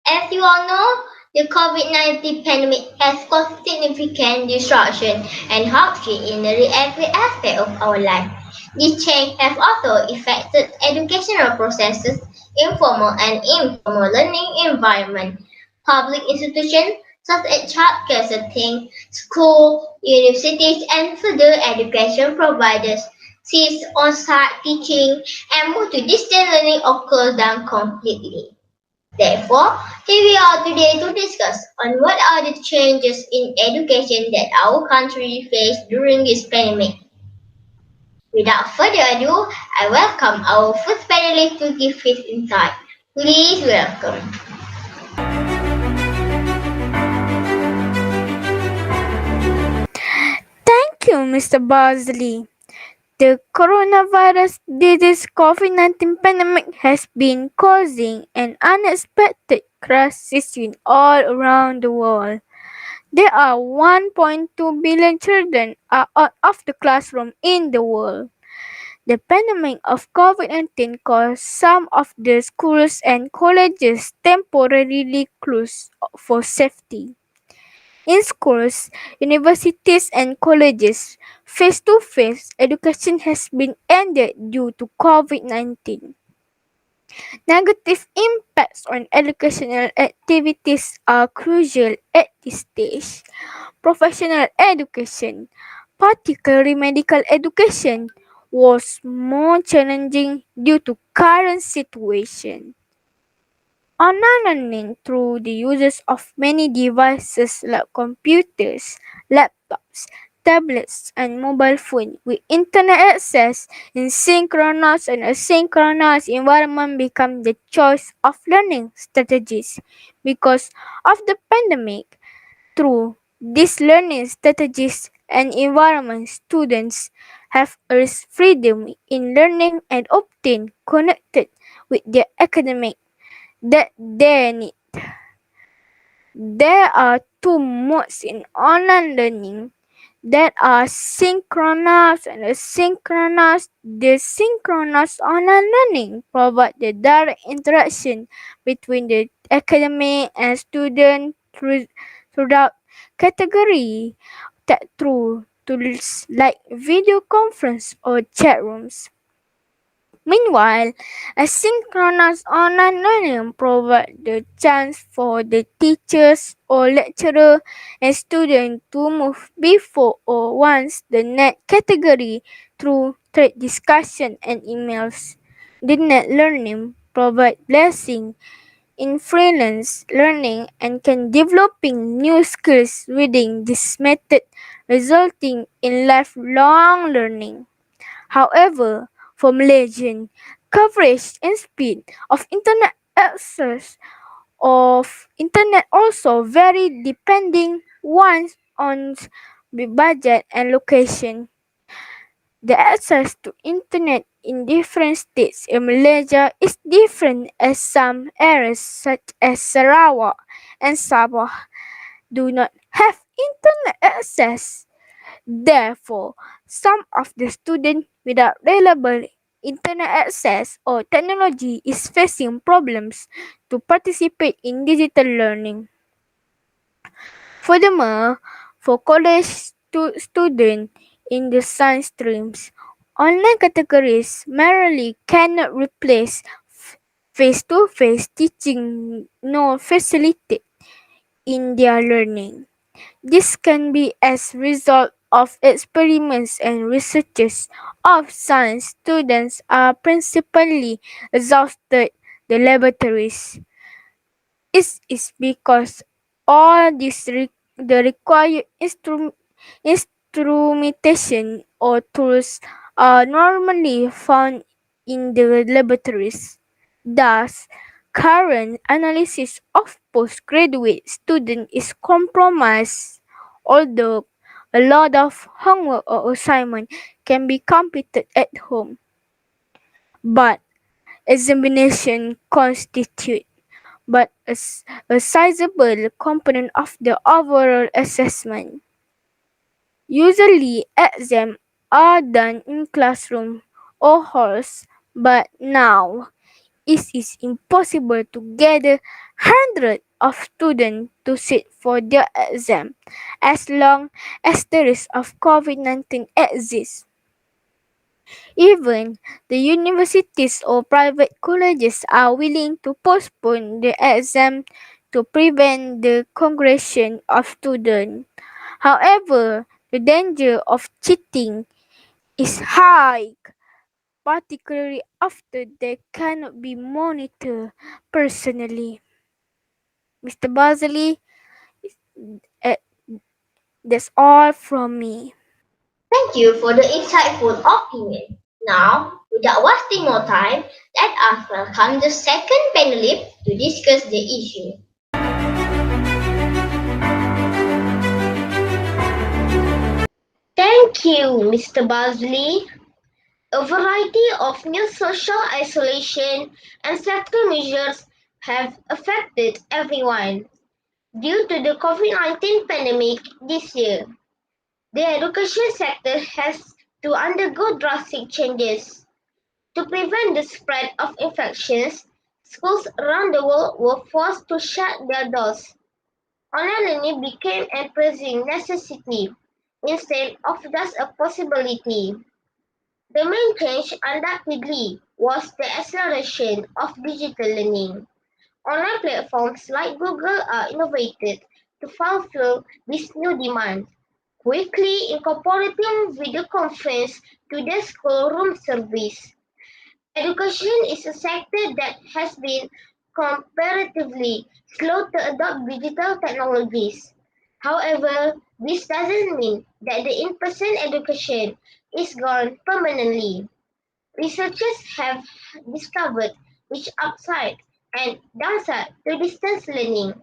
As you all know, the COVID-19 pandemic has caused significant disruption and hardship in nearly every aspect of our life. This change has also affected educational processes, informal and informal learning environment, public institutions such as childcare settings, school, universities, and further education providers cease on-site teaching and move to distance learning occurs down completely. Therefore, here we are today to discuss on what are the changes in education that our country faced during this pandemic. Without further ado, I welcome our first panelist to give his insight. Please welcome. Thank you, Mr. Bosley. The coronavirus disease COVID-19 pandemic has been causing an unexpected crisis all around the world. There are 1.2 billion children are out of the classroom in the world. The pandemic of COVID-19 caused some of the schools and colleges temporarily closed for safety. In schools, universities, and colleges, face-to-face education has been ended due to COVID-19. Negative impacts on educational activities are crucial at this stage. Professional education, particularly medical education, was more challenging due to current situation. Online learning through the uses of many devices like computers, laptops, tablets, and mobile phones with internet access in synchronous and asynchronous environment become the choice of learning strategies because of the pandemic. Through these learning strategies and environments, students have a freedom in learning and obtain connected with their academic that they need. There are two modes in online learning that are synchronous and asynchronous. The synchronous online learning provides the direct interaction between the academic and student throughout category that through tools like video conference or chat rooms. Meanwhile, asynchronous online learning provides the chance for the teachers or lecturer and student to move before or once the next category through thread discussion and emails. The net learning provides blessing in freelance learning and can developing new skills within this method, resulting in lifelong learning. However, for Malaysian, coverage and speed of internet access of internet also vary depending on the budget and location. The access to internet in different states in Malaysia is different as some areas such as Sarawak and Sabah do not have internet access. Therefore, some of the students without reliable internet access or technology is facing problems to participate in digital learning. Furthermore, for college students in the science streams, online categories merely cannot replace face-to-face teaching nor facilitate in their learning. This can be as result of experiments and researches of science students are principally exhausted the laboratories. It is because all the required instrumentation or tools are normally found in the laboratories. Thus, current analysis of postgraduate students is compromised, although a lot of homework or assignment can be completed at home. But examination constitute but a sizable component of the overall assessment. Usually, exams are done in classroom or halls, but now it is impossible to gather hundreds of students to sit for their exam as long as the risk of COVID-19 exists. Even the universities or private colleges are willing to postpone the exam to prevent the congregation of students. However, the danger of cheating is high, particularly after they cannot be monitored personally. Mr. Bazali, uh, that's all from me. Thank you for the insightful opinion. Now, without wasting more time, let us welcome the second panelist to discuss the issue. Thank you, Mr. Bazley. A variety of new social isolation and safety measures have affected everyone. Due to the COVID-19 pandemic this year, the education sector has to undergo drastic changes. To prevent the spread of infections, schools around the world were forced to shut their doors. Online learning became a pressing necessity instead of just a possibility. The main change undoubtedly was the acceleration of digital learning. Online platforms like Google are innovated to fulfill this new demand, quickly incorporating video conference to their schoolroom service. Education is a sector that has been comparatively slow to adopt digital technologies. However, this doesn't mean that the in-person education is gone permanently. Researchers have discovered each upside and downside to distance learning.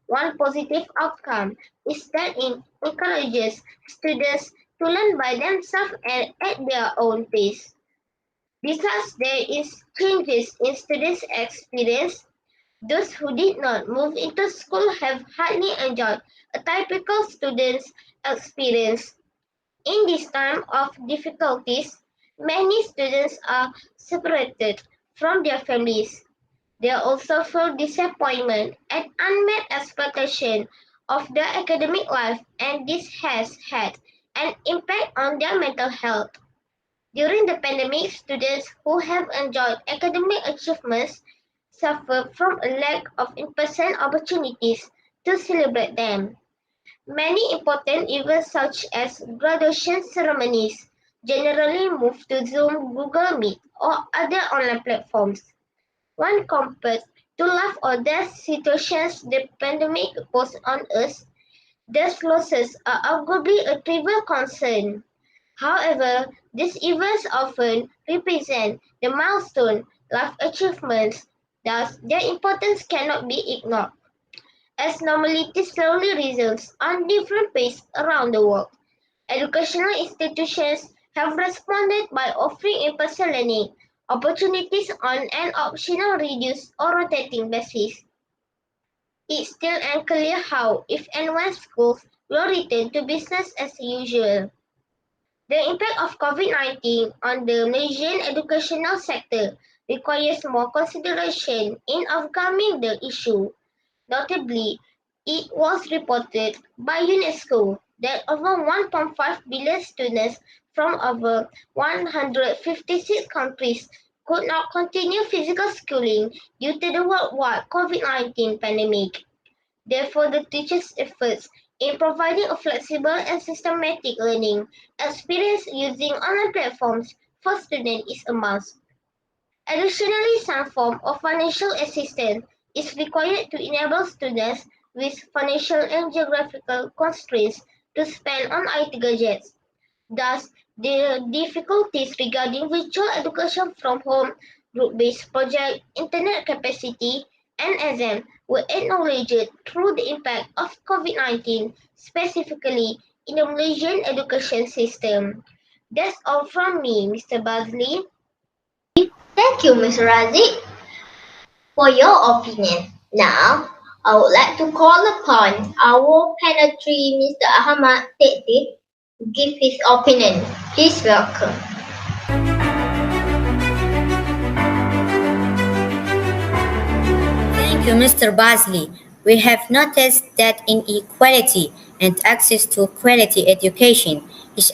One positive outcome is that it encourages students to learn by themselves and at their own pace. Because there is changes in students' experience, those who did not move into school have hardly enjoyed a typical student's experience. In this time of difficulties, many students are separated from their families. They also feel disappointment and unmet expectation of their academic life, and this has had an impact on their mental health. During the pandemic, students who have enjoyed academic achievements suffer from a lack of in-person opportunities to celebrate them. Many important events such as graduation ceremonies generally move to Zoom, Google Meet, or other online platforms. When compared to life or death situations the pandemic posed on us, these losses are arguably a trivial concern. However, these events often represent the milestone life achievements, thus their importance cannot be ignored. As normality slowly resumes on different paces around the world, educational institutions have responded by offering in-person learning opportunities on an optional reduced or rotating basis. It's still unclear how, if and when schools will return to business as usual. The impact of COVID-19 on the Malaysian educational sector requires more consideration in overcoming the issue. Notably, it was reported by UNESCO that over 1.5 billion students from over 156 countries could not continue physical schooling due to the worldwide COVID-19 pandemic. Therefore, the teachers' efforts in providing a flexible and systematic learning experience using online platforms for students is a must. Additionally, some form of financial assistance is required to enable students with financial and geographical constraints to spend on IT gadgets. Thus, the difficulties regarding virtual education from home, group-based project, internet capacity, and exam were acknowledged through the impact of COVID-19, specifically in the Malaysian education system. That's all from me, Mr. Bazli. Thank you, Mr. Razik, for your opinion. Now, I would like to call upon our panel three, Mr. Ahmad Tetik, give his opinion. Please welcome. Thank you, Mr. Bosley. We have noticed that inequality and access to quality education is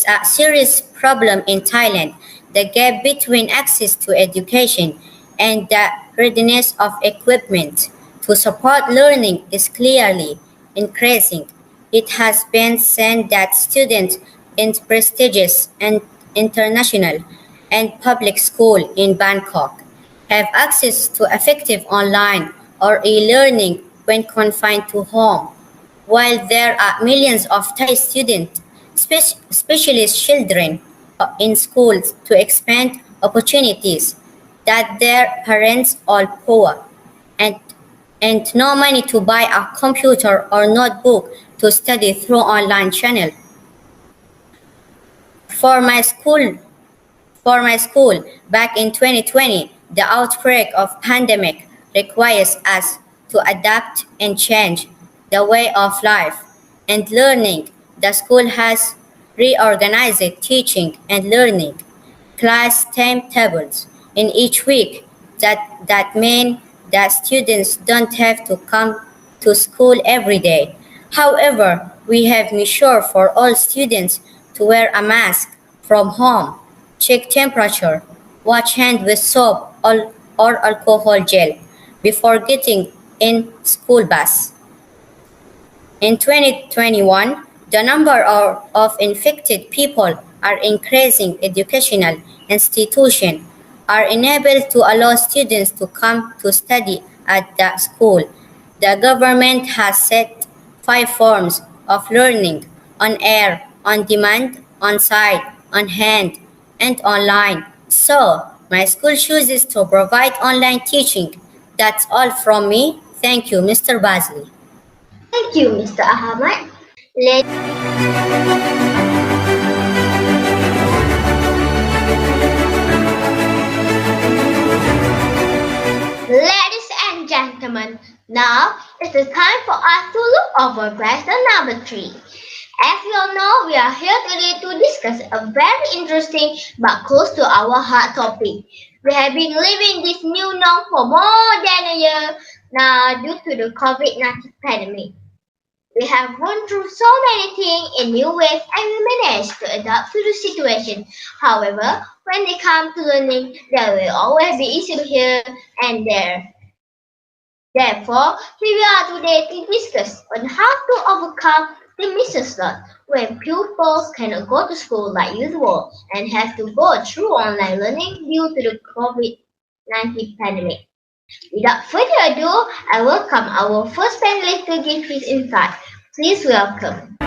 a serious problem in Thailand. The gap between access to education and the readiness of equipment to support learning is clearly increasing. It has been said that students in prestigious and international and public school in Bangkok have access to effective online or e-learning when confined to home, while there are millions of Thai students, especially children, in schools to expand opportunities that their parents are poor and, and no money to buy a computer or notebook to study through online channel. For my school, For my school, back in 2020, the outbreak of pandemic requires us to adapt and change the way of life and learning. The school has reorganized teaching and learning class timetables in each week. That means that students don't have to come to school every day. However, we have made sure for all students to wear a mask from home, check temperature, wash hands with soap or alcohol gel before getting in school bus. In 2021, the number of infected people are increasing. Educational institutions are unable to allow students to come to study at the school. The government has set 5 forms of learning: on air, on demand, on site, on hand, and online. So, my school chooses to provide online teaching. That's all from me. Thank you, Mr. Basley. Thank you, Mr. Ahmad. Ladies and gentlemen, now is the time for us to look over question number 3. As you all know, we are here today to discuss a very interesting but close to our heart topic. We have been living this new norm for more than a year now due to the COVID-19 pandemic. We have gone through so many things in new ways and we managed to adapt to the situation. However, when it comes to learning, there will always be issues here and there. Therefore, here we are today to discuss on how to overcome the missing slot when pupils cannot go to school like usual and have to go through online learning due to the COVID-19 pandemic. Without further ado, I welcome our first panelist to give his insight. Please welcome.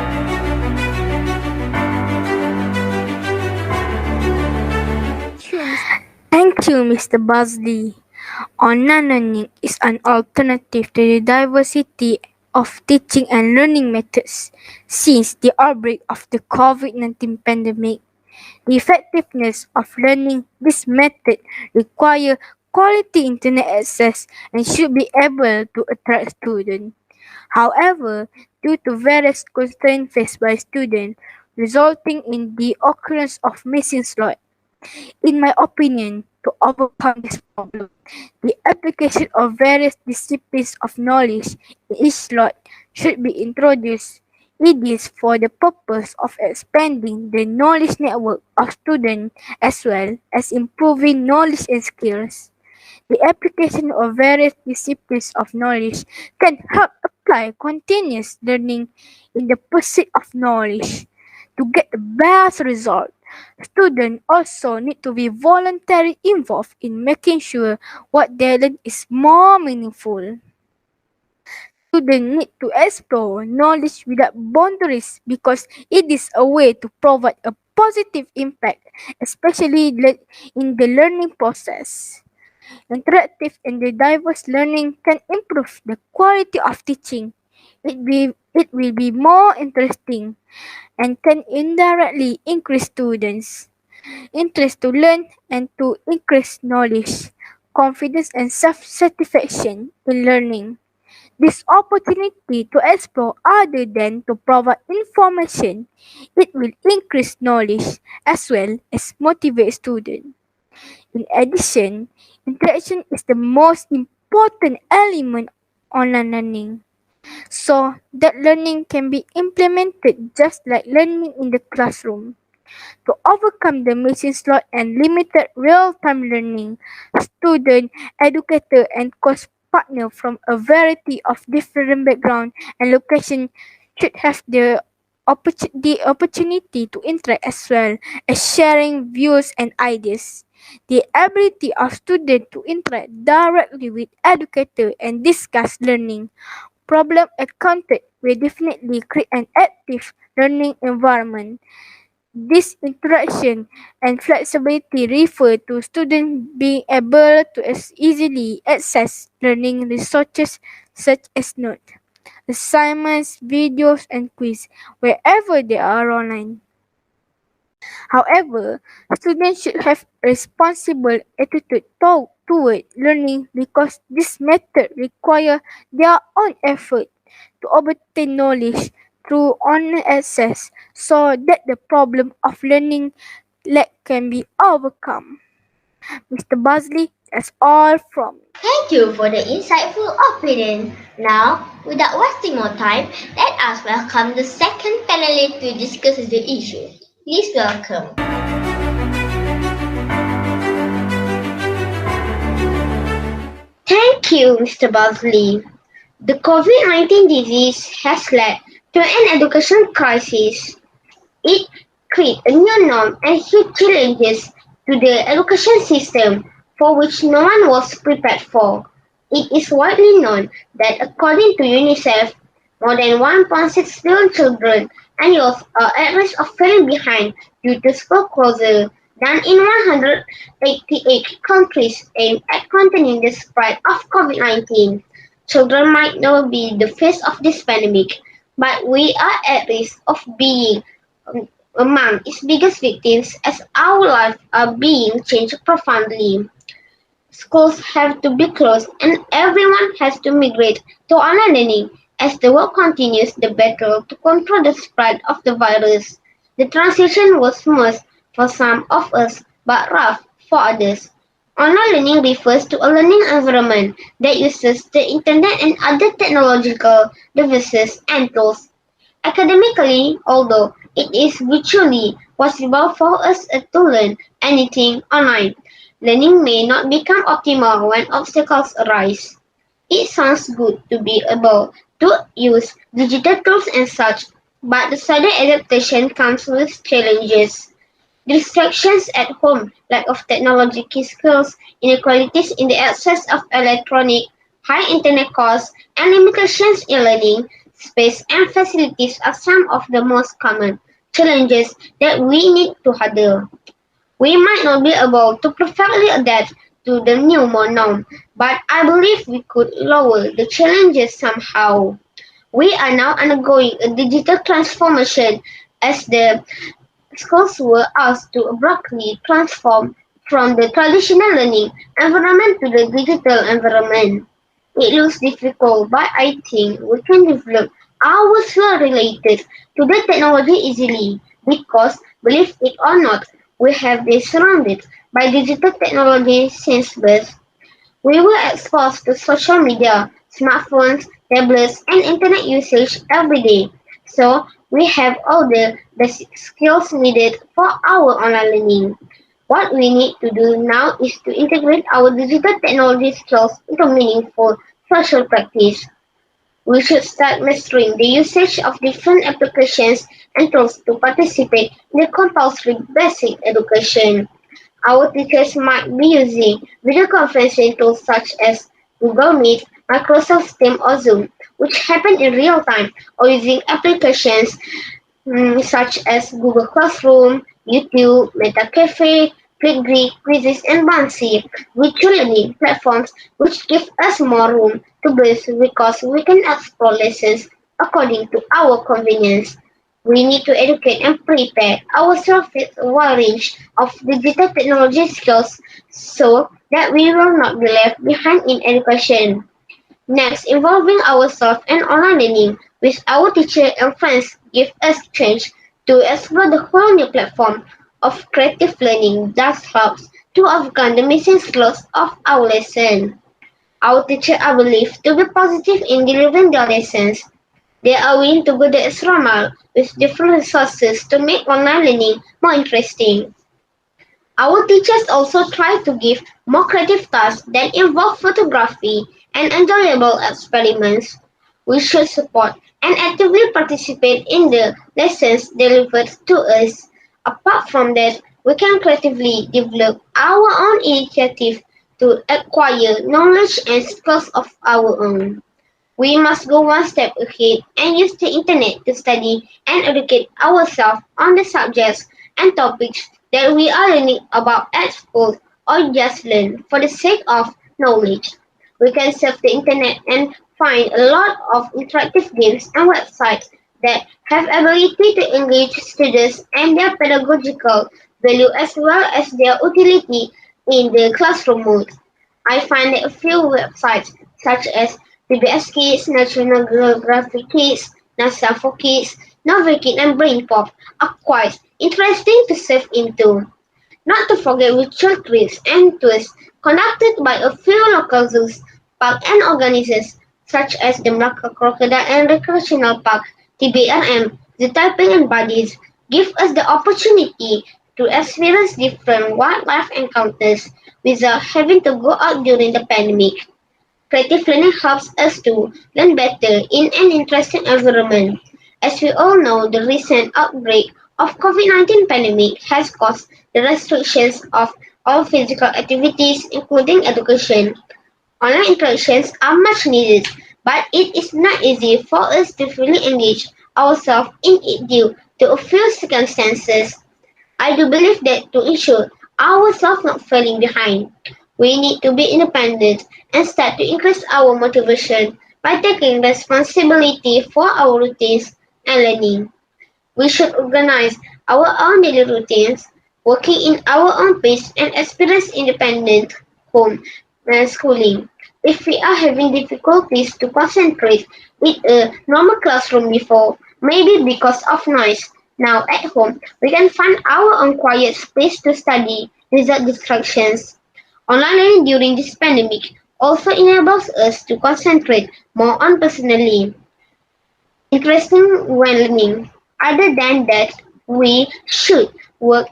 Thank you, Mr. Bosley. Online learning is an alternative to the diversity of teaching and learning methods. Since the outbreak of the COVID-19 pandemic, the effectiveness of learning this method requires quality internet access and should be able to attract students. However, due to various constraints faced by students, resulting in the occurrence of missing slots, in my opinion, to overcome this problem, the application of various disciplines of knowledge in each slot should be introduced. It is for the purpose of expanding the knowledge network of students as well as improving knowledge and skills. The application of various disciplines of knowledge can help apply continuous learning in the pursuit of knowledge. To get the best result, students also need to be voluntarily involved in making sure what they learn is more meaningful. Students need to explore knowledge without boundaries because it is a way to provide a positive impact, especially in the learning process. Interactive and diverse learning can improve the quality of teaching. It will be more interesting and can indirectly increase students' interest to learn and to increase knowledge, confidence, and self-satisfaction in learning. This opportunity to explore other than to provide information, it will increase knowledge as well as motivate students. In addition, interaction is the most important element online learning, so that learning can be implemented just like learning in the classroom. To overcome the missing slot and limited real-time learning, student, educator, and course partner from a variety of different background and location should have the opportunity to interact as well as sharing views and ideas. The ability of students to interact directly with educator and discuss learning problem encountered will definitely create an active learning environment. This interaction and flexibility refer to students being able to easily access learning resources such as notes, assignments, videos, and quiz wherever they are online. However, students should have a responsible attitude toward learning because this method requires their own effort to obtain knowledge through online access so that the problem of learning lack can be overcome. Mr. Bosley, that's all from me. Thank you for the insightful opinion. Now, without wasting more time, let us welcome the second panelist to discuss the issue. Please welcome. Thank you, Mr. Bosley. The COVID-19 disease has led to an education crisis. It created a new norm and huge challenges to the education system for which no one was prepared for. It is widely known that according to UNICEF, more than 1.6 billion children and youth are at risk of falling behind due to school closure than in 188 countries aimed at containing the spread of COVID-19. Children might not be the face of this pandemic, but we are at risk of being among its biggest victims as our lives are being changed profoundly. Schools have to be closed and everyone has to migrate to online learning as the world continues the battle to control the spread of the virus. The transition was smooth for some of us but rough for others. Online learning refers to a learning environment that uses the internet and other technological devices and tools. Academically, although it is virtually possible for us to learn anything online, learning may not become optimal when obstacles arise. It sounds good to be able to use digital tools and such, but the sudden adaptation comes with challenges. Distractions at home, lack of technological skills, inequalities in the access of electronic, high internet costs, and limitations in learning space and facilities are some of the most common challenges that we need to handle. We might not be able to perfectly adapt to the new norm, but I believe we could lower the challenges somehow. We are now undergoing a digital transformation as the schools were asked to abruptly transform from the traditional learning environment to the digital environment. It looks difficult, but I think we can develop our skill related to the technology easily because, believe it or not, we have been surrounded by digital technology since birth. We were exposed to social media, smartphones, tablets, and internet usage every day, so we have all the basic skills needed for our online learning. What we need to do now is to integrate our digital technology skills into meaningful social practice. We should start mastering the usage of different applications and tools to participate in the compulsory basic education. Our teachers might be using video conferencing tools such as Google Meet, Microsoft Teams or Zoom, which happen in real time, or using applications such as Google Classroom, YouTube, MetaCafe, Flipgrid, Quizzes, and Bouncy, virtual learning platforms which give us more room to breathe because we can explore lessons according to our convenience. We need to educate and prepare ourselves with a wide range of digital technology skills so that we will not be left behind in education. Next, involving ourselves in online learning with our teacher and friends give us chance to explore the whole new platform of creative learning that helps to overcome the missing skills of our lesson. Our teachers are believed to be positive in delivering their lessons. They are willing to go the extra mile with different resources to make online learning more interesting. Our teachers also try to give more creative tasks that involve photography and enjoyable experiments. We should support and actively participate in the lessons delivered to us. Apart from that, we can creatively develop our own initiative to acquire knowledge and skills of our own. We must go one step ahead and use the internet to study and educate ourselves on the subjects and topics that we are learning about at school or just learn for the sake of knowledge. We can surf the internet and find a lot of interactive games and websites that have ability to engage students and their pedagogical value as well as their utility in the classroom mode. I find that a few websites such as PBS Kids, National Geographic Kids, NASA for Kids, Novikid and BrainPop are quite interesting to surf into. Not to forget virtual trips and tours conducted by a few local zoos, parks and organizations such as the Melaka Crocodile and Recreational Park, TBRM, the Taiping and Buddies, give us the opportunity to experience different wildlife encounters without having to go out during the pandemic. Creative learning helps us to learn better in an interesting environment. As we all know, the recent outbreak of COVID-19 pandemic has caused the restrictions of all physical activities, including education. Online interactions are much needed, but it is not easy for us to fully engage ourselves in it due to a few circumstances. I do believe that to ensure ourselves not falling behind, we need to be independent and start to increase our motivation by taking responsibility for our routines and learning. We should organize our own daily routines, working in our own pace and experience independent home schooling. If we are having difficulties to concentrate with a normal classroom before, maybe because of noise, now at home we can find our own quiet space to study without distractions. Online learning during this pandemic also enables us to concentrate more on personally interesting when learning. Other than that, we should work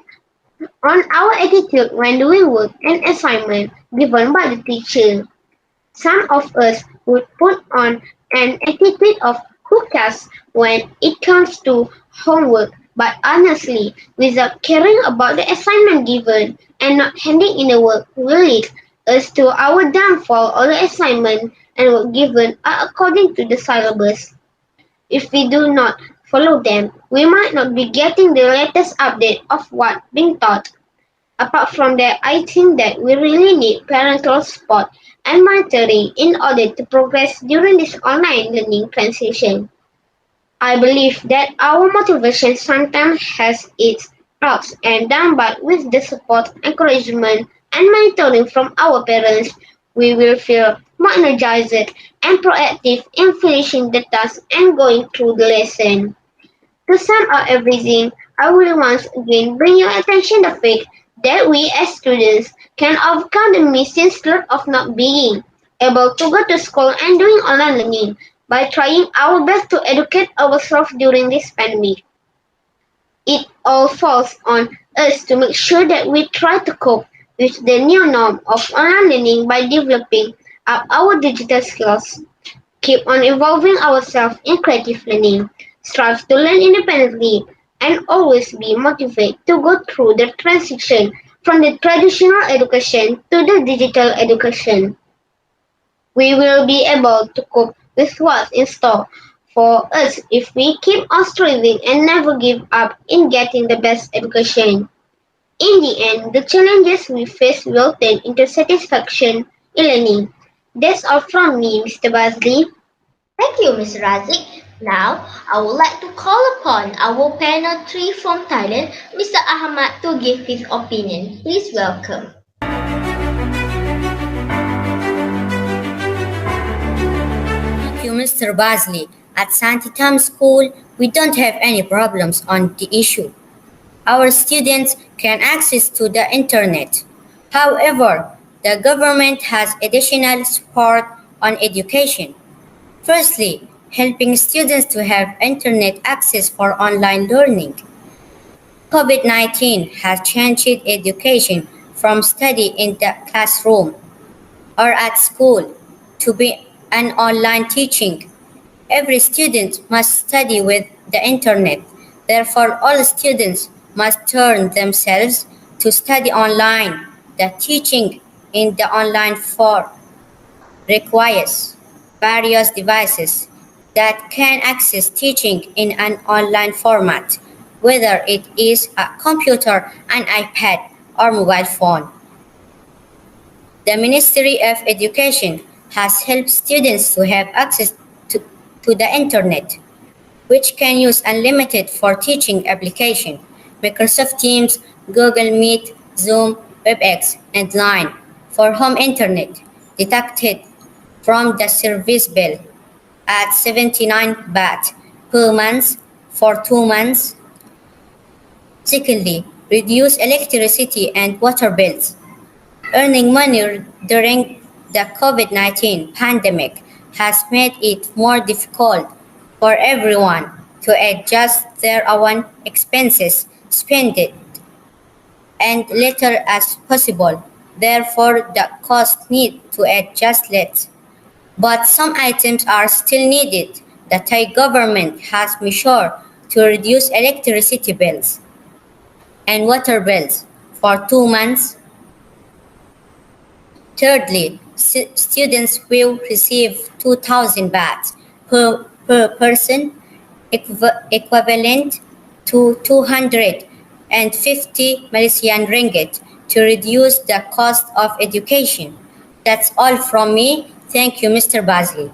on our attitude when doing work and assignment given by the teacher. Some of us would put on an attitude of who cares when it comes to homework, but honestly, without caring about the assignment given and not handing in the work will lead us to our downfall. All the assignment and work given are according to the syllabus. If we do not follow them, we might not be getting the latest update of what being taught. Apart from that, I think that we really need parental support and monitoring in order to progress during this online learning transition. I believe that our motivation sometimes has its ups and downs, but with the support, encouragement, and monitoring from our parents, we will feel more energized and proactive in finishing the task and going through the lesson. To sum up everything, I will once again bring your attention the fact that we as students can overcome the missing skill of not being able to go to school and doing online learning by trying our best to educate ourselves during this pandemic. It all falls on us to make sure that we try to cope with the new norm of online learning by developing up our digital skills, keep on evolving ourselves in creative learning, strive to learn independently, and always be motivated to go through the transition from the traditional education to the digital education. We will be able to cope with what's in store for us if we keep on striving and never give up in getting the best education. In the end, the challenges we face will turn into satisfaction in learning. That's all from me, Mr. Bazli. Thank you, Ms. Razik. Now, I would like to call upon our panel 3 from Thailand, Mr. Ahmad, to give his opinion. Please welcome. Mr. Basley, at Santitam School, we don't have any problems on the issue. Our students can access to the internet. However, the government has additional support on education. Firstly, helping students to have internet access for online learning. COVID-19 has changed education from study in the classroom or at school to be an online teaching. Every student must study with the internet. Therefore, all students must turn themselves to study online. The teaching in the online form requires various devices that can access teaching in an online format, whether it is a computer, an iPad, or mobile phone. The Ministry of Education has helped students to have access to the internet, which can use unlimited for teaching application, Microsoft Teams, Google Meet, Zoom, WebEx, and Line for home internet, deducted from the service bill at 79 baht per month for 2 months. Secondly, reduce electricity and water bills. Earning money during the COVID-19 pandemic has made it more difficult for everyone to adjust their own expenses, spend it, and little as possible. Therefore, the costs need to adjust less. But some items are still needed. The Thai government has made sure to reduce electricity bills and water bills for 2 months. Thirdly, students will receive 2,000 baht per person, equivalent to 250 Malaysian ringgit, to reduce the cost of education. That's all from me. Thank you, Mr. Basley.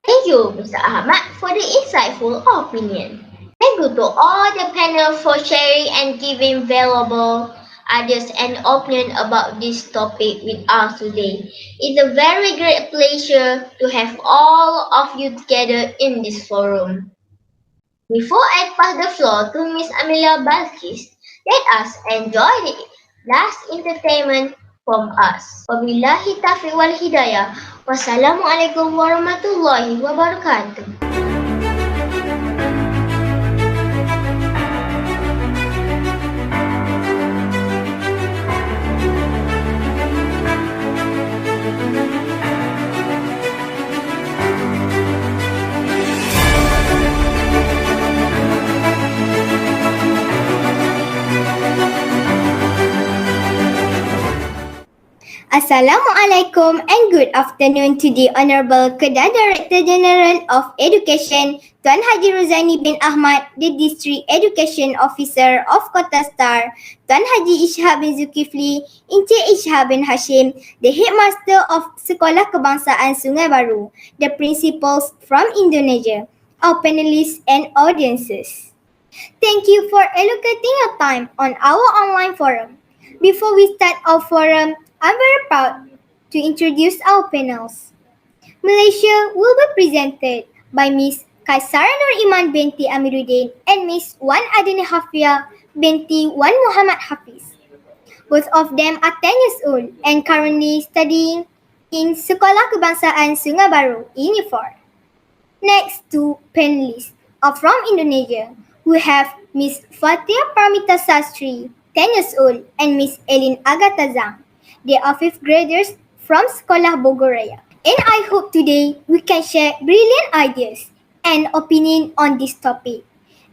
Thank you, Mr. Ahmad, for the insightful opinion. Thank you to all the panel for sharing and giving valuable ideas and opinion about this topic with us today. It's a very great pleasure to have all of you together in this forum. Before I pass the floor to Miss Amelia Balkis, let us enjoy the last entertainment from us. Wabillahi taufiq wal hidayah. Wassalamualaikum warahmatullahi wabarakatuh. Assalamualaikum and good afternoon to the Honorable Kedah Director General of Education, Tuan Haji Rozaini bin Ahmad, the District Education Officer of Kota Star, Tuan Haji Ishak bin Zulkifli, Encik Ishak bin Hashim, the Headmaster of Sekolah Kebangsaan Sungai Baru, the principals from Indonesia, our panelists and audiences. Thank you for allocating your time on our online forum. Before we start our forum, I'm very proud to introduce our panels. Malaysia will be presented by Miss Kaisara Nur Iman binti Amiruddin and Miss Wan Adini Hafia binti Wan Muhammad Hafiz. Both of them are 10 years old and currently studying in Sekolah Kebangsaan Sungai Baru, Unifor. Next two panelists are from Indonesia. We have Miss Fatia Pramita Sastri, 10 years old, and Miss Elin Agatazang. They are 5th graders from Sekolah Bogoraya. And I hope today we can share brilliant ideas and opinion on this topic.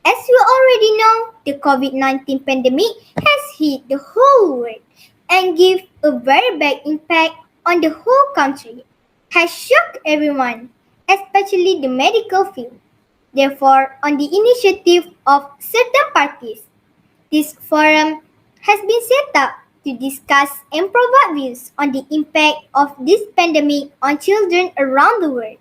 As you already know, the COVID-19 pandemic has hit the whole world and give a very bad impact on the whole country. Has shocked everyone, especially the medical field. Therefore, on the initiative of certain parties, this forum has been set up to discuss and provide views on the impact of this pandemic on children around the world.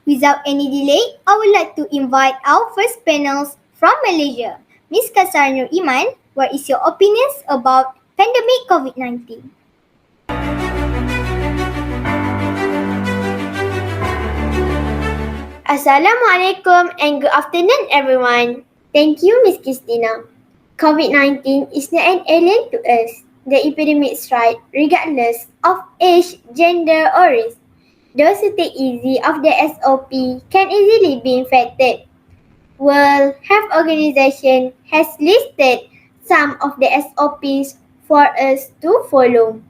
Without any delay, I would like to invite our first panels from Malaysia. Ms. Kaisara Nur Iman, what is your opinions about pandemic COVID-19? Assalamualaikum and good afternoon, everyone. Thank you, Ms. Christina. COVID-19 is not an alien to us. The epidemic strikes regardless of age, gender, or race. Those who take easy of the SOP can easily be infected. World Health Organization has listed some of the SOPs for us to follow.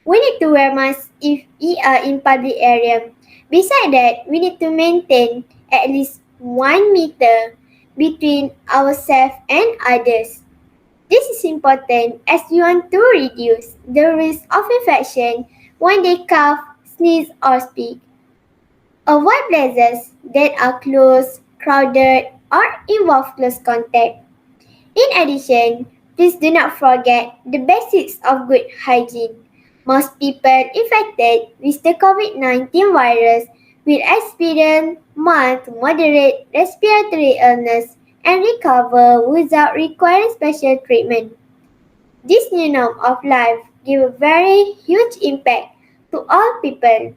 We need to wear masks if we are in public area. Besides that, we need to maintain at least 1 meter between ourselves and others. This is important as we want to reduce the risk of infection when they cough, sneeze, or speak. Avoid places that are close, crowded, or involve close contact. In addition, please do not forget the basics of good hygiene. Most people infected with the COVID-19 virus will experience mild to moderate respiratory illness and recover without requiring special treatment. This new norm of life gives a very huge impact to all people.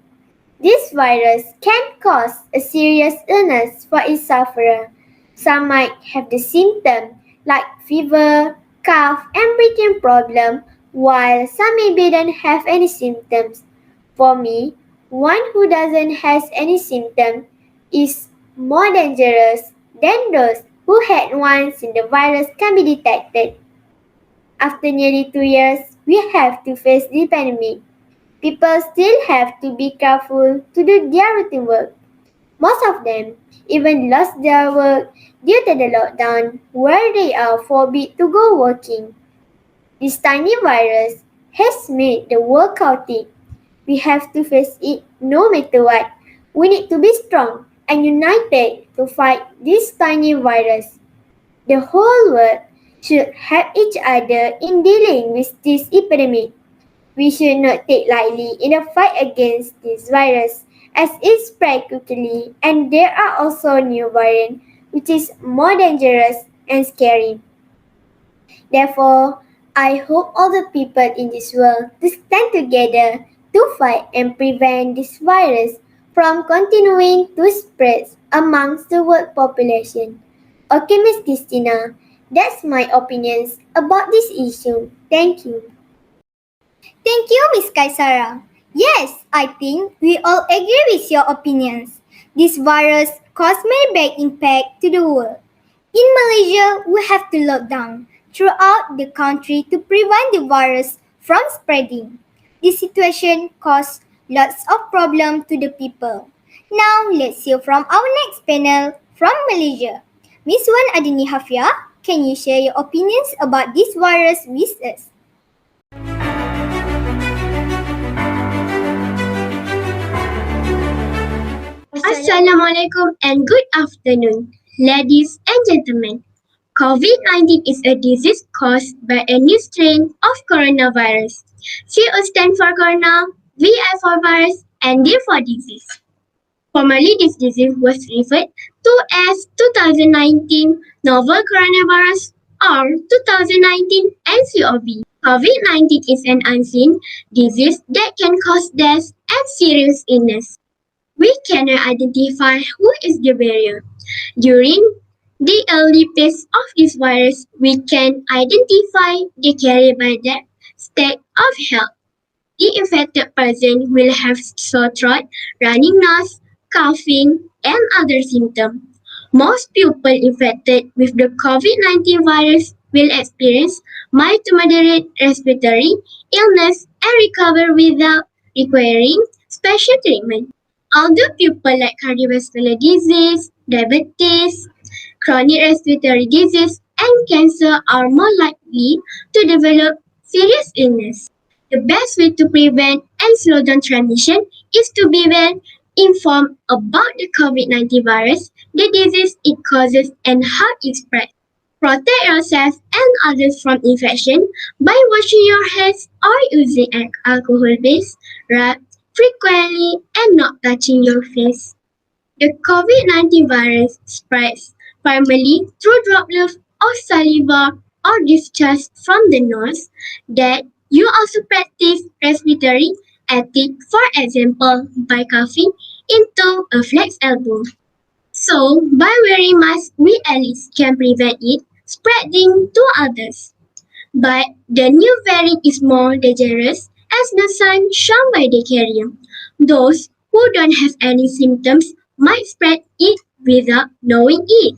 This virus can cause a serious illness for its sufferer. Some might have the symptoms like fever, cough, and breathing problem, while some maybe don't have any symptoms. For me, one who doesn't have any symptom is more dangerous than those who had once seen the virus can be detected. After nearly 2 years, we have to face the pandemic. People still have to be careful to do their routine work. Most of them even lost their work due to the lockdown where they are forbidden to go working. This tiny virus has made the world chaotic. We have to face it no matter what. We need to be strong and united to fight this tiny virus. The whole world should help each other in dealing with this epidemic. We should not take lightly in the fight against this virus as it spreads quickly and there are also new variants which is more dangerous and scary. Therefore, I hope all the people in this world to stand together to fight and prevent this virus from continuing to spread amongst the world population. Okay, Miss Christina, that's my opinions about this issue. Thank you. Thank you, Miss Kaisara. Yes, I think we all agree with your opinions. This virus caused many bad impact to the world. In Malaysia, we have to lock down throughout the country to prevent the virus from spreading. This situation caused lots of problems to the people. Now, let's hear from our next panel from Malaysia. Miss Wan Adini Hafia, can you share your opinions about this virus with us? Assalamualaikum and good afternoon, ladies and gentlemen. COVID-19 is a disease caused by a new strain of coronavirus. CO stands for corona, VI for virus, and D for disease. Formerly, this disease was referred to as 2019 novel coronavirus or 2019 nCoV. COVID-19 is an unseen disease that can cause death and serious illness. We cannot identify who is the bearer. During the early phase of this virus, we can identify the carrier by their state of health. The infected person will have sore throat, running nose, coughing, and other symptoms. Most people infected with the COVID-19 virus will experience mild to moderate respiratory illness and recover without requiring special treatment. Although people like cardiovascular disease, diabetes, chronic respiratory disease, and cancer are more likely to develop serious illness. The best way to prevent and slow down transmission is to be well informed about the COVID-19 virus, the disease it causes, and how it spreads. Protect yourself and others from infection by washing your hands or using alcohol-based wrap frequently and not touching your face. The COVID-19 virus spreads primarily through droplets of saliva or discharge from the nose that you also practice respiratory etiquette, for example, by coughing into a flex elbow. So, by wearing masks, we at least can prevent it spreading to others. But the new variant is more dangerous as the signs shown by the carrier. Those who don't have any symptoms might spread it without knowing it.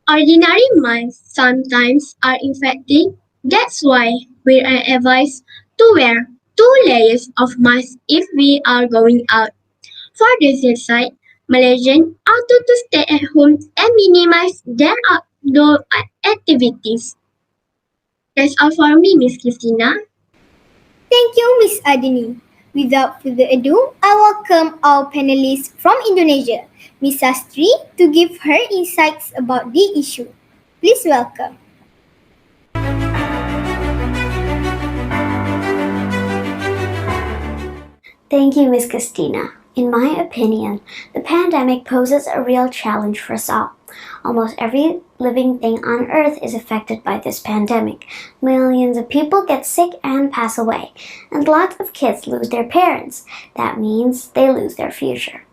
Ordinary masks sometimes are infected. That's why we are advised to wear 2 layers of masks if we are going out. For the safe side, Malaysians ought to stay at home and minimize their outdoor activities. That's all for me, Miss Christina. Thank you, Miss Adini. Without further ado, I welcome our panelists from Indonesia, Miss Sastri, to give her insights about the issue. Please welcome. Thank you, Ms. Christina. In my opinion, the pandemic poses a real challenge for us all. Almost every living thing on Earth is affected by this pandemic. Millions of people get sick and pass away, and lots of kids lose their parents. That means they lose their future.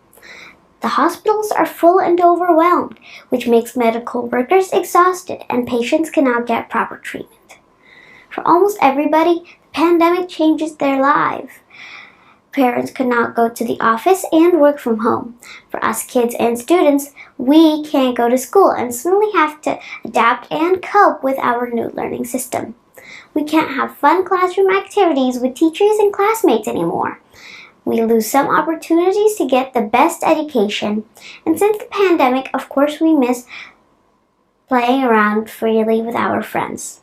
The hospitals are full and overwhelmed, which makes medical workers exhausted and patients cannot get proper treatment. For almost everybody, the pandemic changes their life. Parents could not go to the office and work from home. For us kids and students, we can't go to school and suddenly have to adapt and cope with our new learning system. We can't have fun classroom activities with teachers and classmates anymore. We lose some opportunities to get the best education. And since the pandemic, of course, we miss playing around freely with our friends.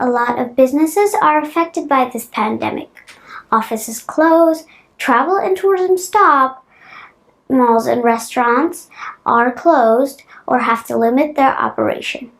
A lot of businesses are affected by this pandemic. Offices close, travel and tourism stop, malls and restaurants are closed or have to limit their operation.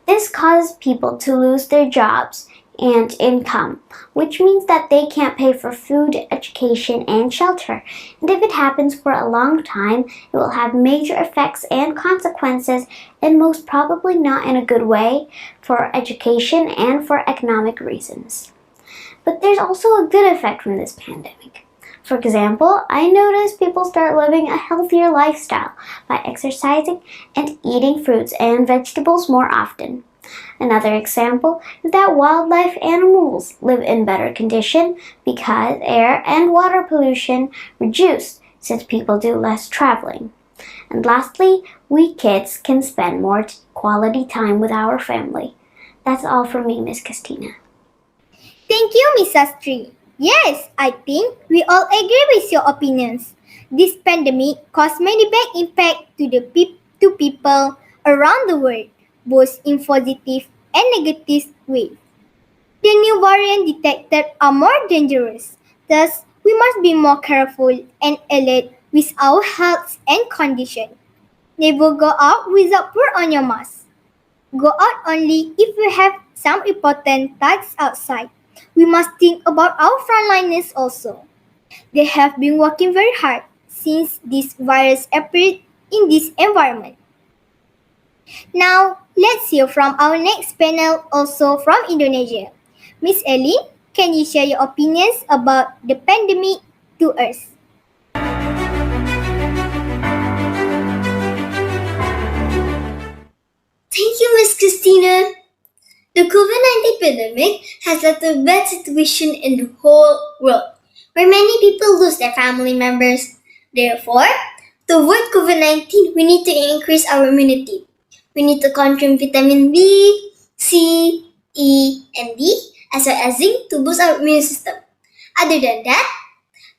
This causes people to lose their jobs and income, which means that they can't pay for food, education, and shelter. And if it happens for a long time, it will have major effects and consequences, and most probably not in a good way for education and for economic reasons. But there's also a good effect from this pandemic. For example, I noticed people start living a healthier lifestyle by exercising and eating fruits and vegetables more often. Another example is that wildlife animals live in better condition because air and water pollution reduce since people do less traveling. And lastly, we kids can spend more quality time with our family. That's all from me, Miss Christina. Thank you, Miss Sastri. Yes, I think we all agree with your opinions. This pandemic caused many bad impact to people around the world, both in positive and negative ways. The new variant detected are more dangerous. Thus, we must be more careful and alert with our health and condition. Never go out without put on your mask. Go out only if you have some important tasks outside. We must think about our frontliners also. They have been working very hard since this virus appeared in this environment. Now, let's hear from our next panel, also from Indonesia. Miss Ellie, can you share your opinions about the pandemic to us? Thank you, Miss Christina. The COVID-19 pandemic has led to a bad situation in the whole world, where many people lose their family members. Therefore, to avoid COVID-19, we need to increase our immunity. We need to consume vitamin B, C, E, and D, as well as zinc to boost our immune system. Other than that,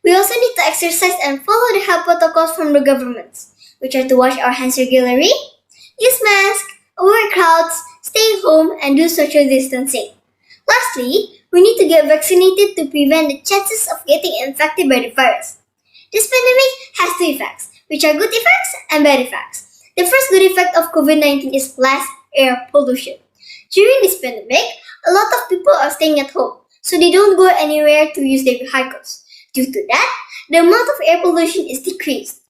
we also need to exercise and follow the health protocols from the governments, which are to wash our hands regularly, use masks, avoid crowds, stay home, and do social distancing. Lastly, we need to get vaccinated to prevent the chances of getting infected by the virus. This pandemic has two effects, which are good effects and bad effects. The first good effect of COVID-19 is less air pollution. During this pandemic, a lot of people are staying at home, so they don't go anywhere to use their vehicles. Due to that, the amount of air pollution is decreased.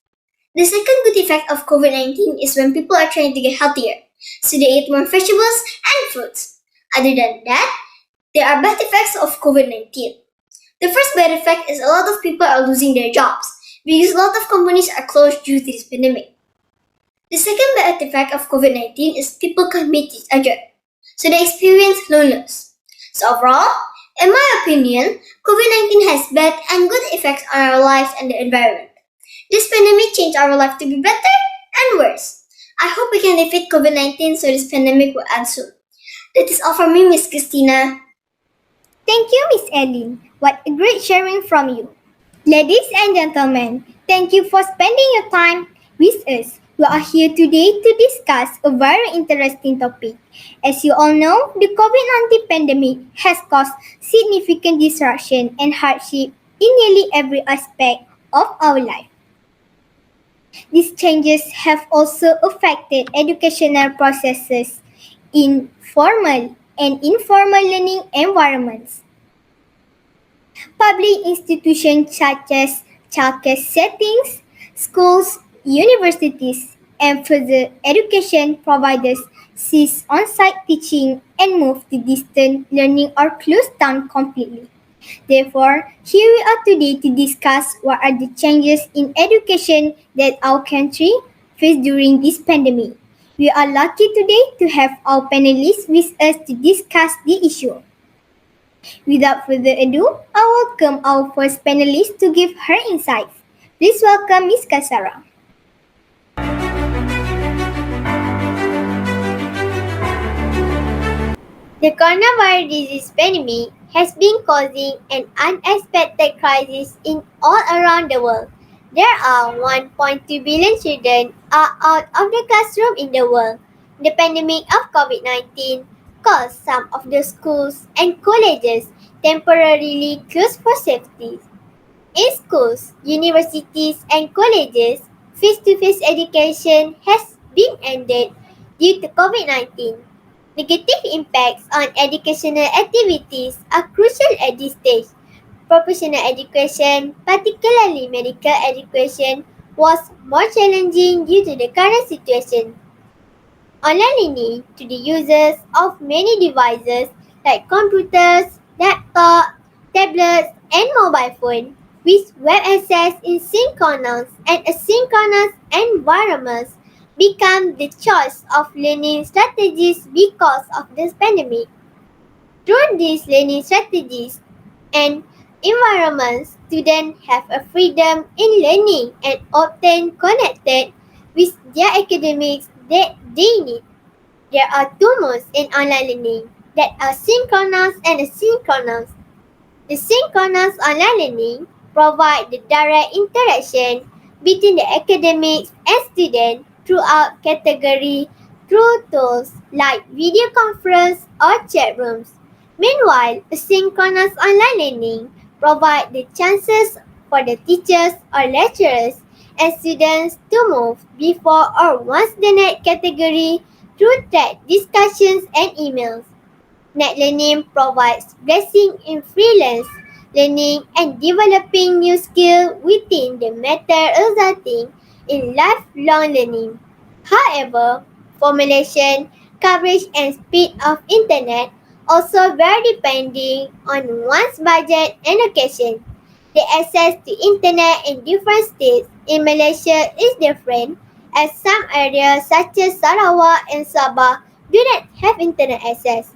The second good effect of COVID-19 is when people are trying to get healthier, so they eat more vegetables and fruits. Other than that, there are bad effects of COVID-19. The first bad effect is a lot of people are losing their jobs because a lot of companies are closed due to this pandemic. The second bad effect of COVID-19 is people can't meet each other, so they experience loneliness. So overall, in my opinion, COVID-19 has bad and good effects on our lives and the environment. This pandemic changed our life to be better and worse. I hope we can defeat COVID-19 so this pandemic will end soon. That is all from me, Miss Christina. Thank you, Miss Eileen. What a great sharing from you. Ladies and gentlemen, thank you for spending your time with us. We are here today to discuss a very interesting topic. As you all know, the COVID-19 pandemic has caused significant disruption and hardship in nearly every aspect of our life. These changes have also affected educational processes in formal and informal learning environments. Public institutions such as childcare settings, schools, universities, and further education providers cease on-site teaching and move to distant learning or close down completely. Therefore, here we are today to discuss what are the changes in education that our country faced during this pandemic. We are lucky today to have our panelists with us to discuss the issue. Without further ado, I welcome our first panelist to give her insights. Please welcome Ms. Kasara. The coronavirus disease pandemic has been causing an unexpected crisis in all around the world. There are 1.2 billion children are out of the classroom in the world. The pandemic of COVID-19 caused some of the schools and colleges temporarily closed for safety. In schools, universities, and colleges, face-to-face education has been ended due to COVID-19. Negative impacts on educational activities are crucial at this stage. Professional education, particularly medical education, was more challenging due to the current situation. Online learning to the users of many devices like computers, laptops, tablets, and mobile phones with web access in synchronous and asynchronous environments become the choice of learning strategies because of this pandemic. Through these learning strategies and environments, students have a freedom in learning and often connected with their academics that they need. There are two modes in online learning that are synchronous and asynchronous. The synchronous online learning provides the direct interaction between the academics and students throughout category through tools like video conference or chat rooms. Meanwhile, asynchronous online learning provides the chances for the teachers or lecturers and students to move before or once the next category through chat discussions and emails. Net learning provides blessing in freelance learning and developing new skills within the matter resulting in lifelong learning. However, formulation, coverage, and speed of internet also vary depending on one's budget and location. The access to internet in different states in Malaysia is different, as some areas such as Sarawak and Sabah do not have internet access.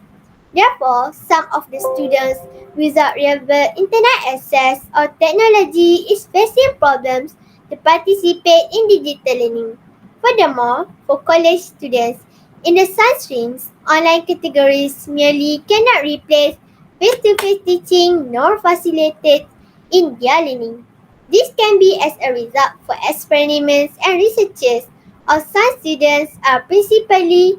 Therefore, some of the students without reliable internet access or technology is facing problems to participate in digital learning. Furthermore, for college students in the science streams, online categories merely cannot replace face-to-face teaching nor facilitate in their learning. This can be as a result for experiments and researches or science students are principally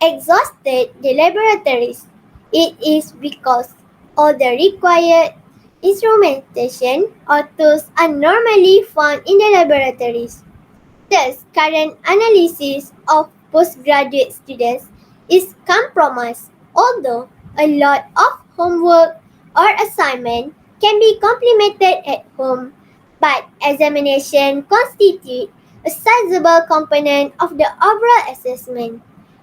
exhausted the laboratories. It is because all the required instrumentation or tools are normally found in the laboratories. Thus, current analysis of postgraduate students is compromised, although a lot of homework or assignment can be complemented at home, but examination constitute a sizable component of the overall assessment.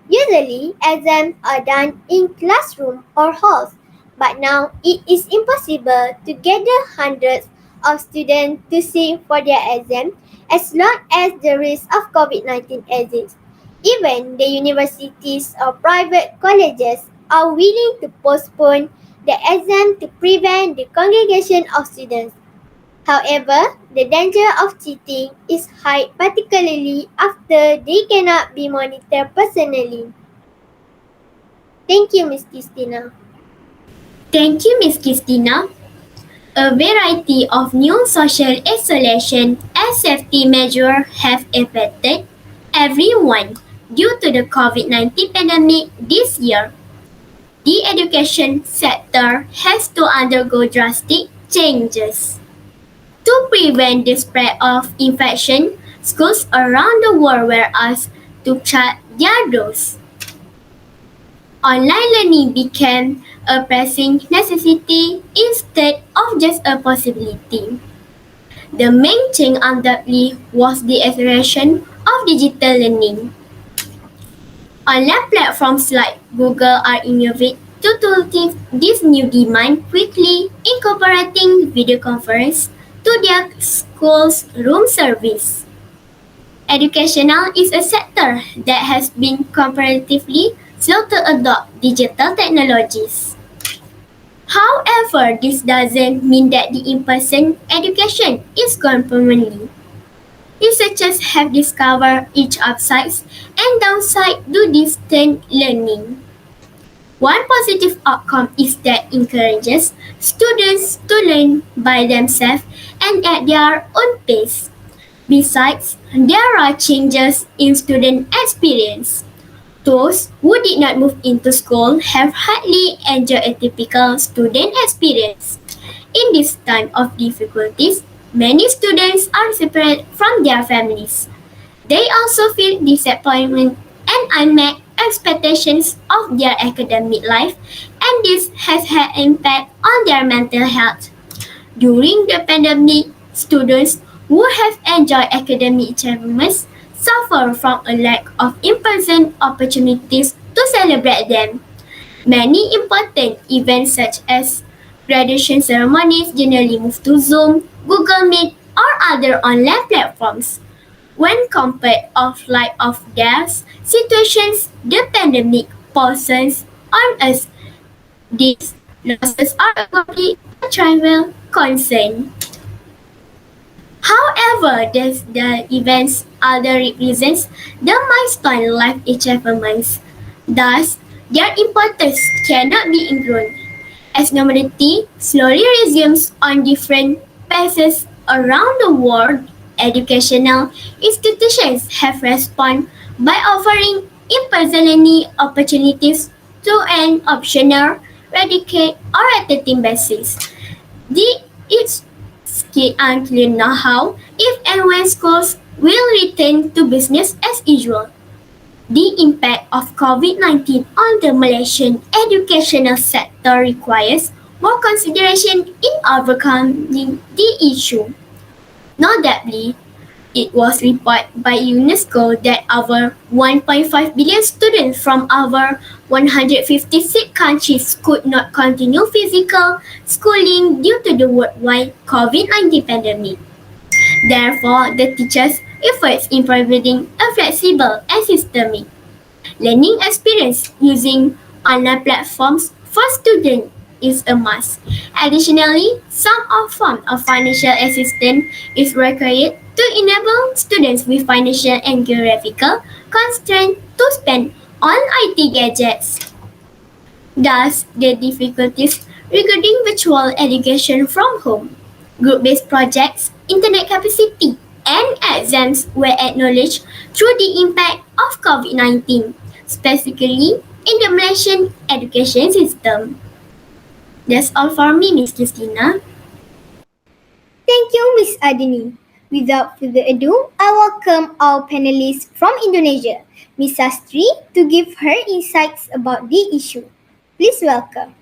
Usually, exams are done in classroom or halls, but now it is impossible to gather hundreds of students to sit for their exam as long as the risk of COVID-19 exists. Even the universities or private colleges are willing to postpone the exam to prevent the congregation of students. However, the danger of cheating is high, particularly after they cannot be monitored personally. Thank you, Ms. Christina. Thank you, Ms. Christina. A variety of new social isolation and safety measures have affected everyone due to the COVID-19 pandemic this year. The education sector has to undergo drastic changes. To prevent the spread of infection, schools around the world were asked to shut their doors. Online learning became a pressing necessity instead of just a possibility. The main change undoubtedly was the acceleration of digital learning. Online platforms like Google are innovative to fulfill this new demand, quickly incorporating video conference to their school's room service. Educational is a sector that has been comparatively slow to adopt digital technologies. However, this doesn't mean that the in-person education is gone permanently. Researchers have discovered each upsides and downside to distant learning. One positive outcome is that encourages students to learn by themselves and at their own pace. Besides, there are changes in student experience. Those who did not move into school have hardly enjoyed a typical student experience. In this time of difficulties, many students are separate from their families. They also feel disappointment and unmet expectations of their academic life, and this has had impact on their mental health. During the pandemic, students who have enjoyed academic achievements suffer from a lack of in-person opportunities to celebrate them. Many important events such as graduation ceremonies generally move to Zoom, Google Meet, or other online platforms. When compared offline of these situations, the pandemic poses on us. These losses are a complete and trivial concern. However, the events other represents the milestone life achievements. Thus, their importance cannot be ignored. As normality slowly resumes on different paces around the world, educational institutions have responded by offering in-person learning opportunities to an optional, radicate, or rotating basis. It's still unclear now how, if and when schools will return to business as usual. The impact of COVID-19 on the Malaysian educational sector requires more consideration in overcoming the issue. Notably, it was reported by UNESCO that over 1.5 billion students from over 156 countries could not continue physical schooling due to the worldwide COVID-19 pandemic. Therefore, the teachers' efforts in providing a flexible and systemic learning experience using online platforms for students is a must. Additionally, some form of financial assistance is required to enable students with financial and geographical constraints to spend on IT gadgets. Thus, the difficulties regarding virtual education from home, group-based projects, internet capacity, and exams were acknowledged through the impact of COVID-19, specifically in the Malaysian education system. That's all for me, Miss Christina. Thank you, Ms. Adini. Without further ado, I welcome our panelists from Indonesia, Ms. Sastri, to give her insights about the issue. Please welcome.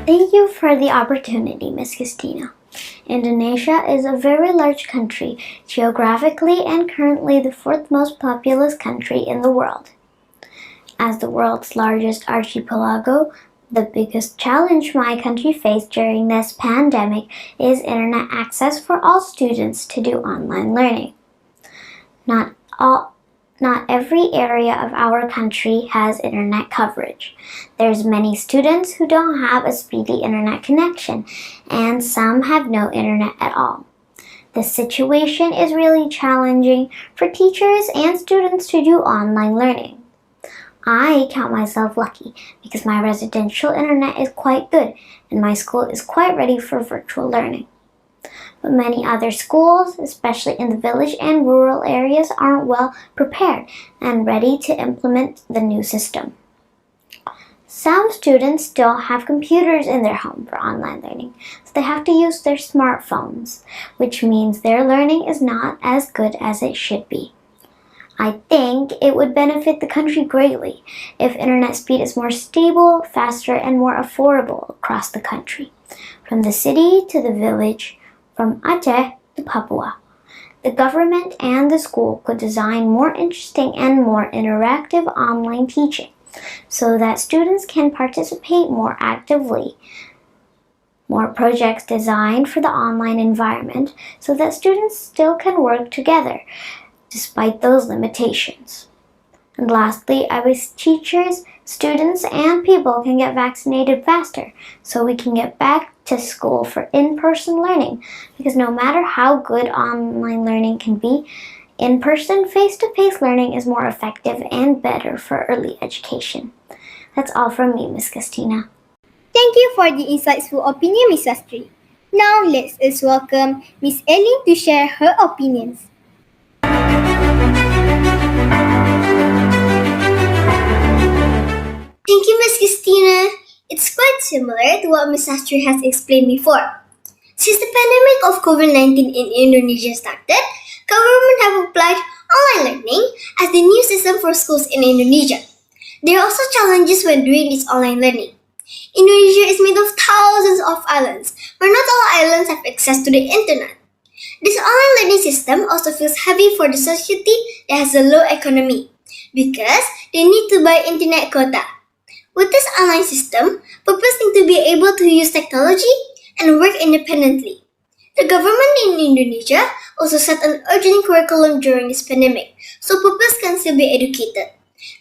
Thank you for the opportunity, Ms. Christina. Indonesia is a very large country, geographically and currently the fourth most populous country in the world. As the world's largest archipelago, The biggest challenge my country faced during this pandemic is internet access for all students to do online learning. Not every area of our country has internet coverage. There's many students who don't have a speedy internet connection, and some have no internet at all. The situation is really challenging for teachers and students to do online learning. I count myself lucky because my residential internet is quite good and my school is quite ready for virtual learning. But many other schools, especially in the village and rural areas, aren't well prepared and ready to implement the new system. Some students don't have computers in their home for online learning, so they have to use their smartphones, which means their learning is not as good as it should be. I think it would benefit the country greatly if internet speed is more stable, faster, and more affordable across the country, from the city to the village, from Aceh to Papua. The government and the school could design more interesting and more interactive online teaching so that students can participate more actively. More projects designed for the online environment so that students still can work together despite those limitations. And lastly, I wish teachers, students, and people can get vaccinated faster so we can get back to school for in-person learning, because no matter how good online learning can be, in-person, face-to-face learning is more effective and better for early education. That's all from me, Ms. Christina. Thank you for the insightful opinion, Ms. Sastry. Now let's welcome Ms. Eileen to share her opinions. Thank you, Ms. Christina. It's quite similar to what Ms. Sastry has explained before. Since the pandemic of COVID-19 in Indonesia started, government have applied online learning as the new system for schools in Indonesia. There are also challenges when doing this online learning. Indonesia is made of thousands of islands, where not all islands have access to the internet. This online learning system also feels heavy for the society that has a low economy, because they need to buy internet quota. With this online system, pupils need to be able to use technology and work independently. The government in Indonesia also set an urgent curriculum during this pandemic, so pupils can still be educated.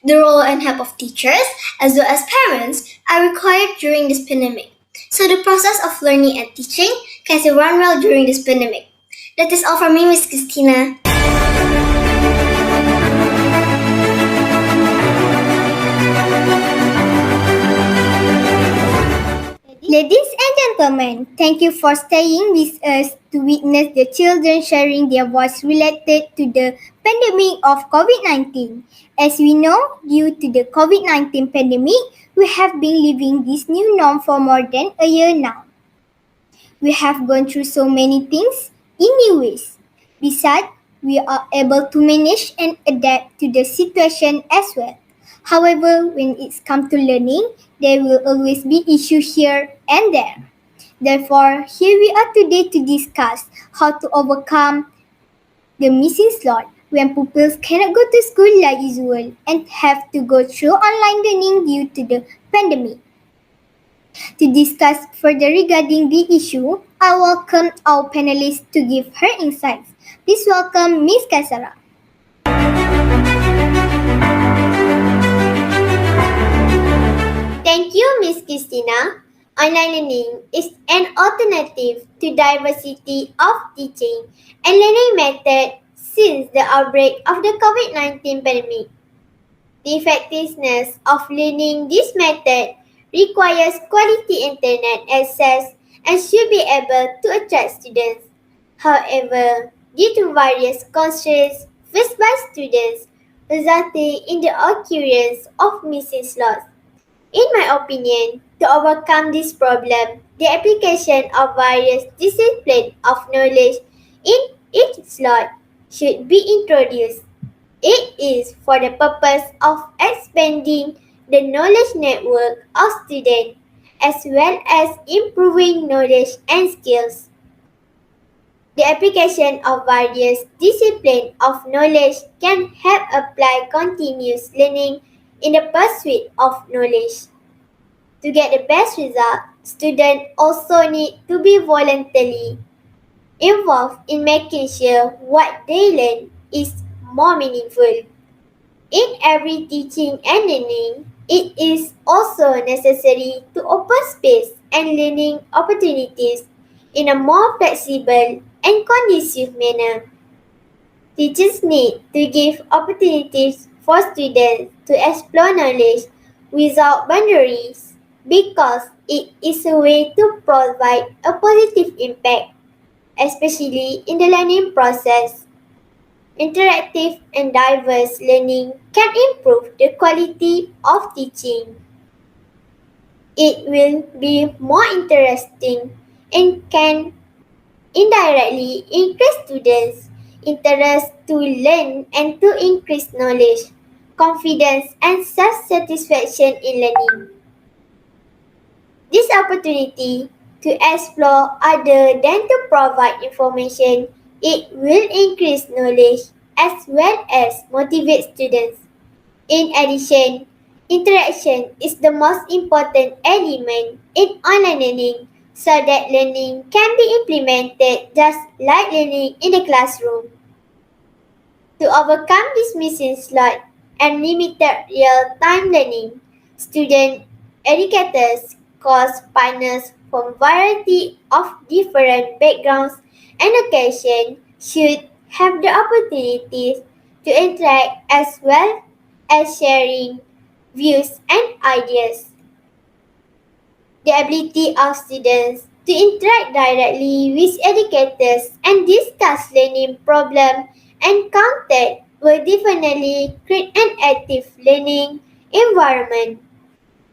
The role and help of teachers, as well as parents, are required during this pandemic, so the process of learning and teaching can still run well during this pandemic. That is all from me, Ms. Christina. Ladies and gentlemen, thank you for staying with us to witness the children sharing their voice related to the pandemic of COVID-19. As we know, due to the COVID-19 pandemic, we have been living this new norm for more than a year now. We have gone through so many things in new ways. Besides, we are able to manage and adapt to the situation as well. However, when it's come to learning, there will always be issues here and there. Therefore, here we are today to discuss how to overcome the missing slot when pupils cannot go to school like usual and have to go through online learning due to the pandemic. To discuss further regarding the issue, I welcome our panelists to give her insights. Please welcome Ms. Kaisara. Thank you, Ms. Christina. Online learning is an alternative to diversity of teaching and learning methods since the outbreak of the COVID-19 pandemic. The effectiveness of learning this method requires quality internet access and should be able to attract students. However, due to various constraints faced by students, resulting in the occurrence of missing slots. In my opinion, to overcome this problem, the application of various disciplines of knowledge in each slot should be introduced. It is for the purpose of expanding the knowledge network of students as well as improving knowledge and skills. The application of various disciplines of knowledge can help apply continuous learning in the pursuit of knowledge. To get the best result, students also need to be voluntarily involved in making sure what they learn is more meaningful. In every teaching and learning, it is also necessary to open space and learning opportunities in a more flexible and conducive manner. Teachers need to give opportunities for students to explore knowledge without boundaries because it is a way to provide a positive impact, especially in the learning process. Interactive and diverse learning can improve the quality of teaching. It will be more interesting and can indirectly increase students' interest to learn and to increase knowledge, confidence, and self-satisfaction in learning. This opportunity to explore other than to provide information, it will increase knowledge as well as motivate students. In addition, interaction is the most important element in online learning so that learning can be implemented just like learning in the classroom. To overcome this missing slot and limited real-time learning, student educators, course partners from variety of different backgrounds and occasions should have the opportunities to interact as well as sharing views and ideas. The ability of students to interact directly with educators and discuss learning problems encountered will definitely create an active learning environment.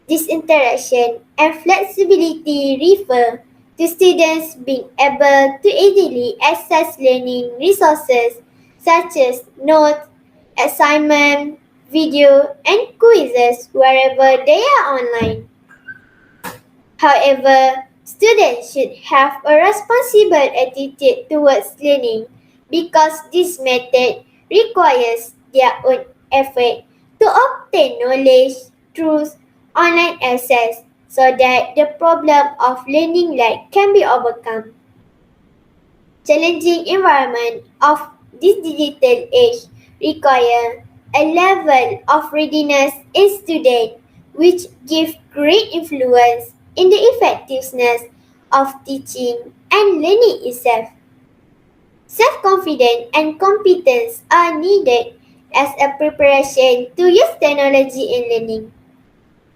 This interaction and flexibility refer to students being able to easily access learning resources such as notes, assignments, video, and quizzes wherever they are online. However, students should have a responsible attitude towards learning because this method requires their own effort to obtain knowledge through online access so that the problem of learning lack can be overcome. Challenging environment of this digital age require a level of readiness in students which give great influence in the effectiveness of teaching and learning itself. Self-confidence and competence are needed as a preparation to use technology in learning.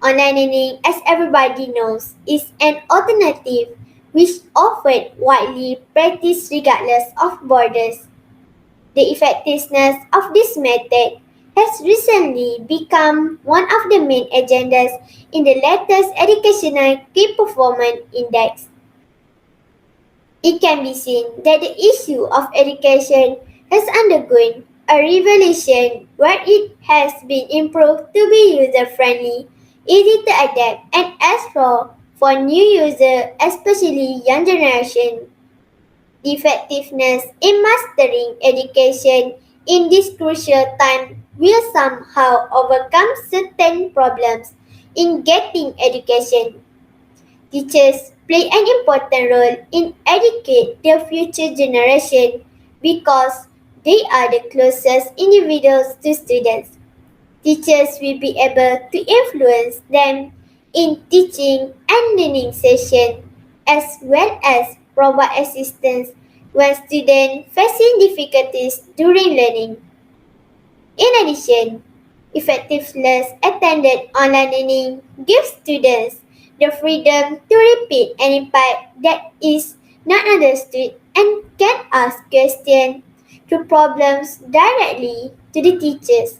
Online learning, as everybody knows, is an alternative which offered widely practiced regardless of borders. The effectiveness of this method has recently become one of the main agendas in the latest Educational Key Performance Index. It can be seen that the issue of education has undergone a revolution where it has been improved to be user-friendly, easy to adapt, and explore for new users, especially young generation. The effectiveness in mastering education in this crucial time will somehow overcome certain problems in getting education. Teachers play an important role in educate the future generation because they are the closest individuals to students. Teachers will be able to influence them in teaching and learning sessions as well as provide assistance when students facing difficulties during learning. In addition, effectiveness attended online learning gives students the freedom to repeat any part that is not understood and can ask questions to problems directly to the teachers.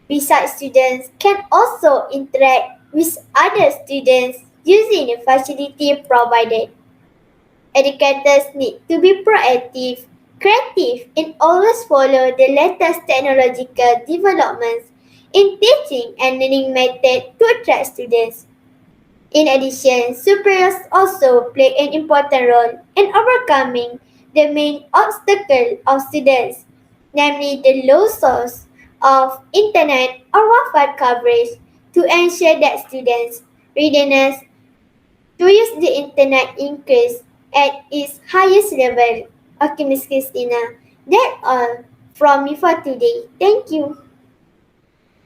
Besides, students can also interact with other students using the facility provided. Educators need to be proactive, creative, and always follow the latest technological developments in teaching and learning methods to attract students. In addition, superiors also play an important role in overcoming the main obstacle of students, namely the low source of internet or Wi-Fi coverage, to ensure that students' readiness to use the internet increased at its highest level. Okay, Miss Christina, that's all from me for today. Thank you.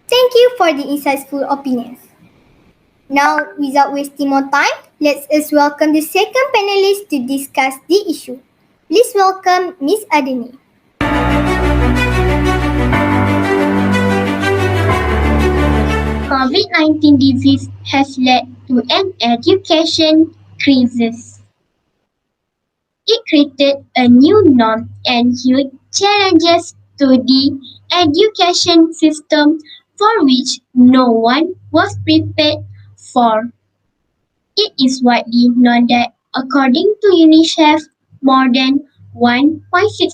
Thank you for the insightful opinions. Now, without wasting more time, let's us welcome the second panelist to discuss the issue. Please welcome Miss Adeni. COVID-19 disease has led to an education crisis. It created a new norm and huge challenges to the education system for which no one was prepared for. It is widely known that, according to UNICEF, more than 1.6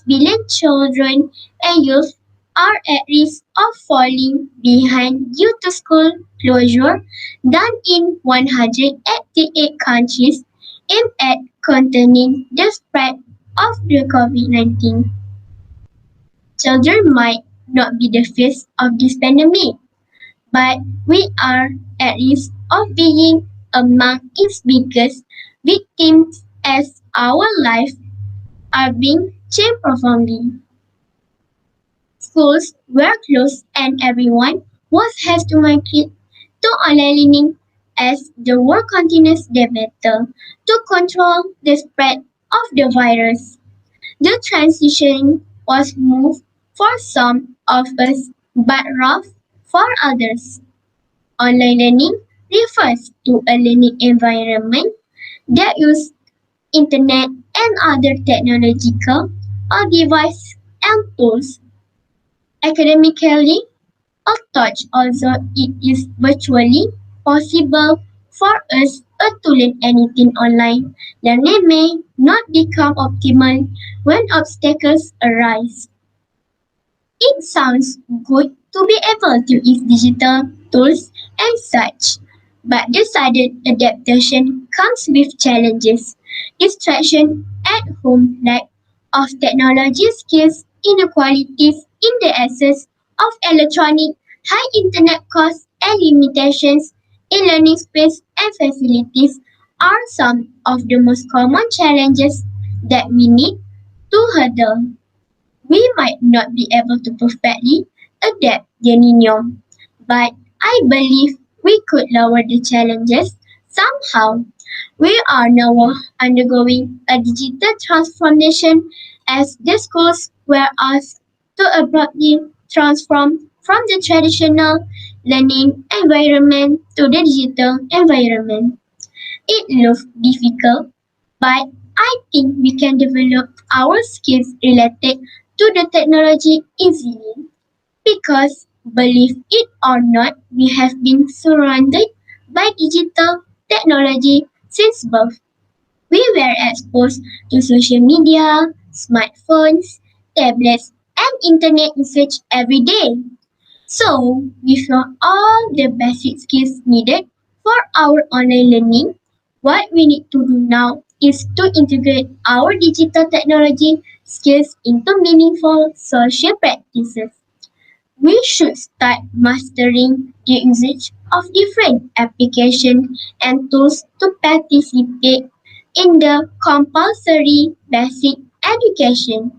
billion children and youth are at risk of falling behind due to school closure done in 188 countries aimed at containing the spread of the COVID-19. Children might not be the face of this pandemic, but we are at risk of being among its biggest victims as our lives are being changed profoundly. Schools were closed and everyone was has to migrate to online learning as the world continues their battle to control the spread of the virus. The transition was smooth for some of us but rough for others. Online learning refers to a learning environment that uses internet and other technological or device and tools. Academically, although it is virtually possible for us to learn anything online, learning may not become optimal when obstacles arise. It sounds good to be able to use digital tools and such, but the sudden adaptation comes with challenges. Distraction at home, lack of technology skills, inequalities in the access of electronic, high internet costs, and limitations in learning space and facilities are some of the most common challenges that we need to handle. We might not be able to perfectly adapt the new norm, but I believe we could lower the challenges somehow. We are now undergoing a digital transformation as the schools were asked to abruptly transform from the traditional learning environment to the digital environment. It looks difficult, but I think we can develop our skills related to the technology easily because, believe it or not, we have been surrounded by digital technology since birth. We were exposed to social media, smartphones, tablets, and internet usage every day. So, with all the basic skills needed for our online learning, what we need to do now is to integrate our digital technology skills into meaningful social practices. We should start mastering the usage of different applications and tools to participate in the compulsory basic education.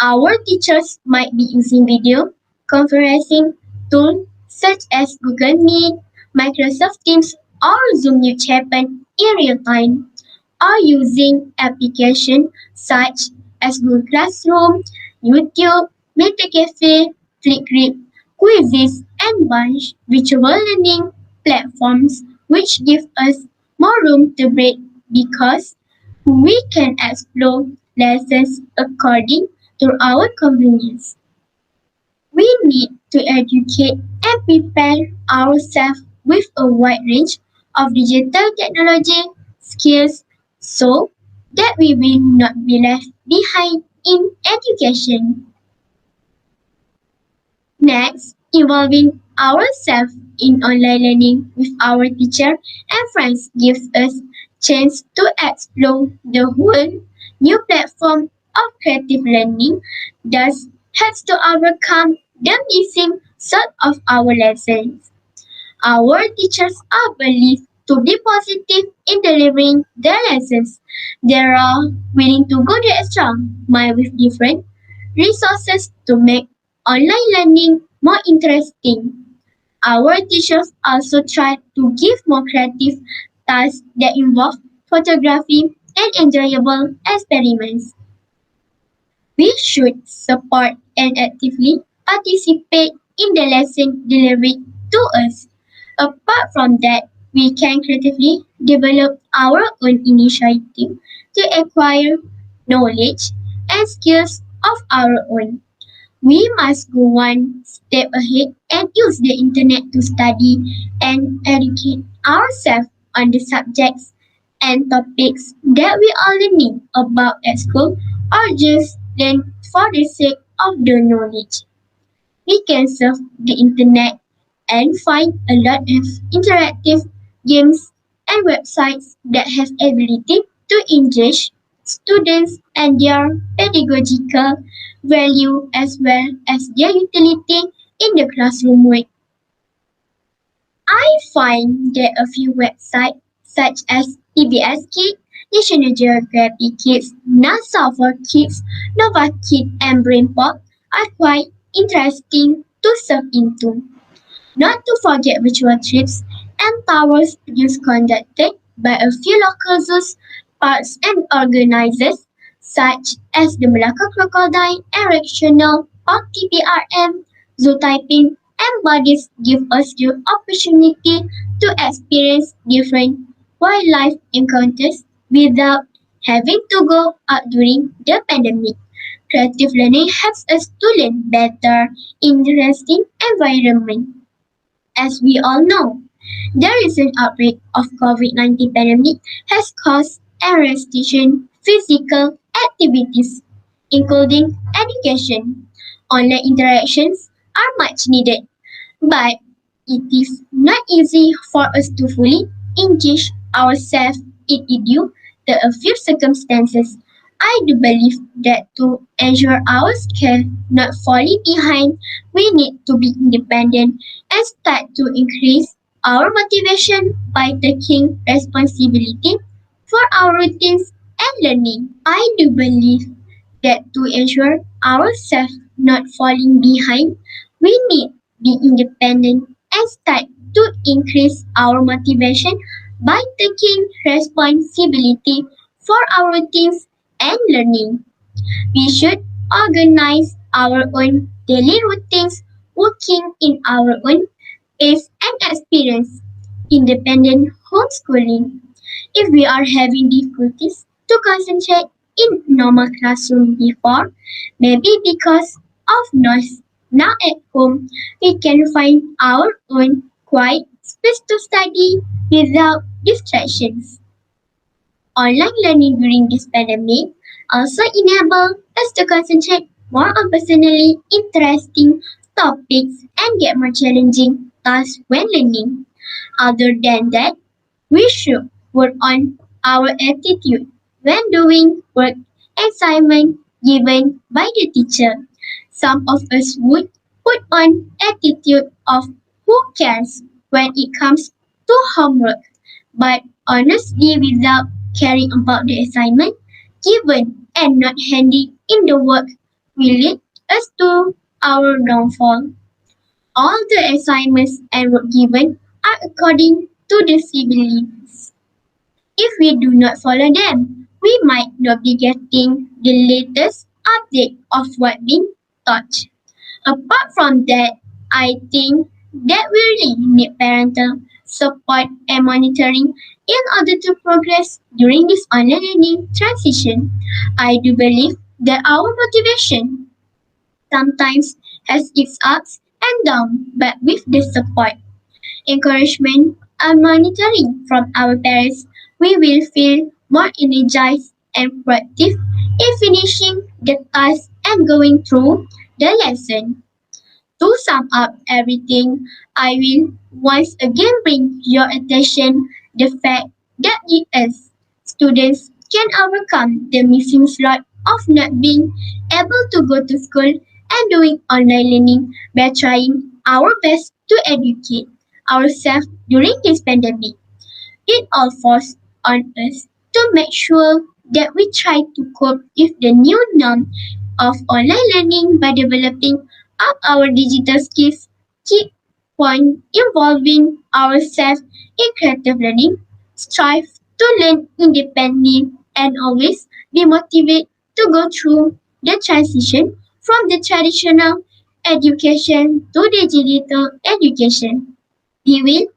Our teachers might be using video conferencing tools such as Google Meet, Microsoft Teams, or Zoom which happen in real time, or using applications such as Google Classroom, YouTube, MetaCafe, Flipgrid, Quizzes, and Bunch virtual learning platforms which give us more room to breathe because we can explore lessons according to our convenience. We need to educate and prepare ourselves with a wide range of digital technology skills so that we will not be left behind in education. Next, involving ourselves in online learning with our teacher and friends gives us chance to explore the whole new platform of creative learning, thus helps to overcome the missing sort of our lessons. Our teachers are believed to be positive in delivering their lessons. They are willing to go the extra mile with different resources to make online learning more interesting. Our teachers also try to give more creative tasks that involve photography and enjoyable experiments. We should support and actively participate in the lesson delivered to us. Apart from that, we can creatively develop our own initiative to acquire knowledge and skills of our own. We must go one step ahead and use the internet to study and educate ourselves on the subjects and topics that we are learning about at school or just learn for the sake of the knowledge. We can surf the internet and find a lot of interactive games and websites that have ability to engage students and their pedagogical value as well as their utility in the classroom work. I find that a few websites such as PBS Kids, National Geographic Kids, NASA for Kids, Nova Kids, and Brainpop are quite interesting to surf into. Not to forget virtual trips and towers use conducted by a few local zoos, parks, and organizers such as the Melaka Crocodile and Recreational Park TPRM, Zoo Typing, and bodies give us the opportunity to experience different wildlife encounters without having to go out during the pandemic. Creative learning helps us to learn better in interesting environment. As we all know, the recent outbreak of COVID-19 pandemic has caused and restriction physical activities, including education. Online interactions are much needed, but it is not easy for us to fully engage ourselves in it due to a few circumstances. I do believe that to ensure our skills not falling behind, we need to be independent and start to increase our motivation by taking responsibility for our routines and learning. I do believe that to ensure ourselves not falling behind, we need be independent and start to increase our motivation by taking responsibility for our routines and learning. We should organize our own daily routines, working in our own pace and experience independent homeschooling. If we are having difficulties to concentrate in normal classroom before, maybe because of noise. Now at home, we can find our own quiet space to study without distractions. Online learning during this pandemic also enable us to concentrate more on personally interesting topics and get more challenging tasks when learning. Other than that, we should work on our attitude when doing work assignment given by the teacher. Some of us would put on attitude of who cares when it comes to homework, but honestly without caring about the assignment given and not handing in the work will lead us to our downfall. All the assignments and work given are according to the syllabus. If we do not follow them, we might not be getting the latest update of what being taught. Apart from that, I think that we really need parental support and monitoring in order to progress during this online learning transition. I do believe that our motivation sometimes has its ups and downs, but with the support, encouragement, and monitoring from our parents, we will feel more energized and productive in finishing the task and going through the lesson. To sum up everything, I will once again bring your attention the fact that we as students can overcome the missing slot of not being able to go to school and doing online learning by trying our best to educate ourselves during this pandemic. It all falls on us to make sure that we try to cope with the new norm of online learning by developing up our digital skills, keep on involving ourselves in creative learning, strive to learn independently, and always be motivated to go through the transition from the traditional education to the digital education. We will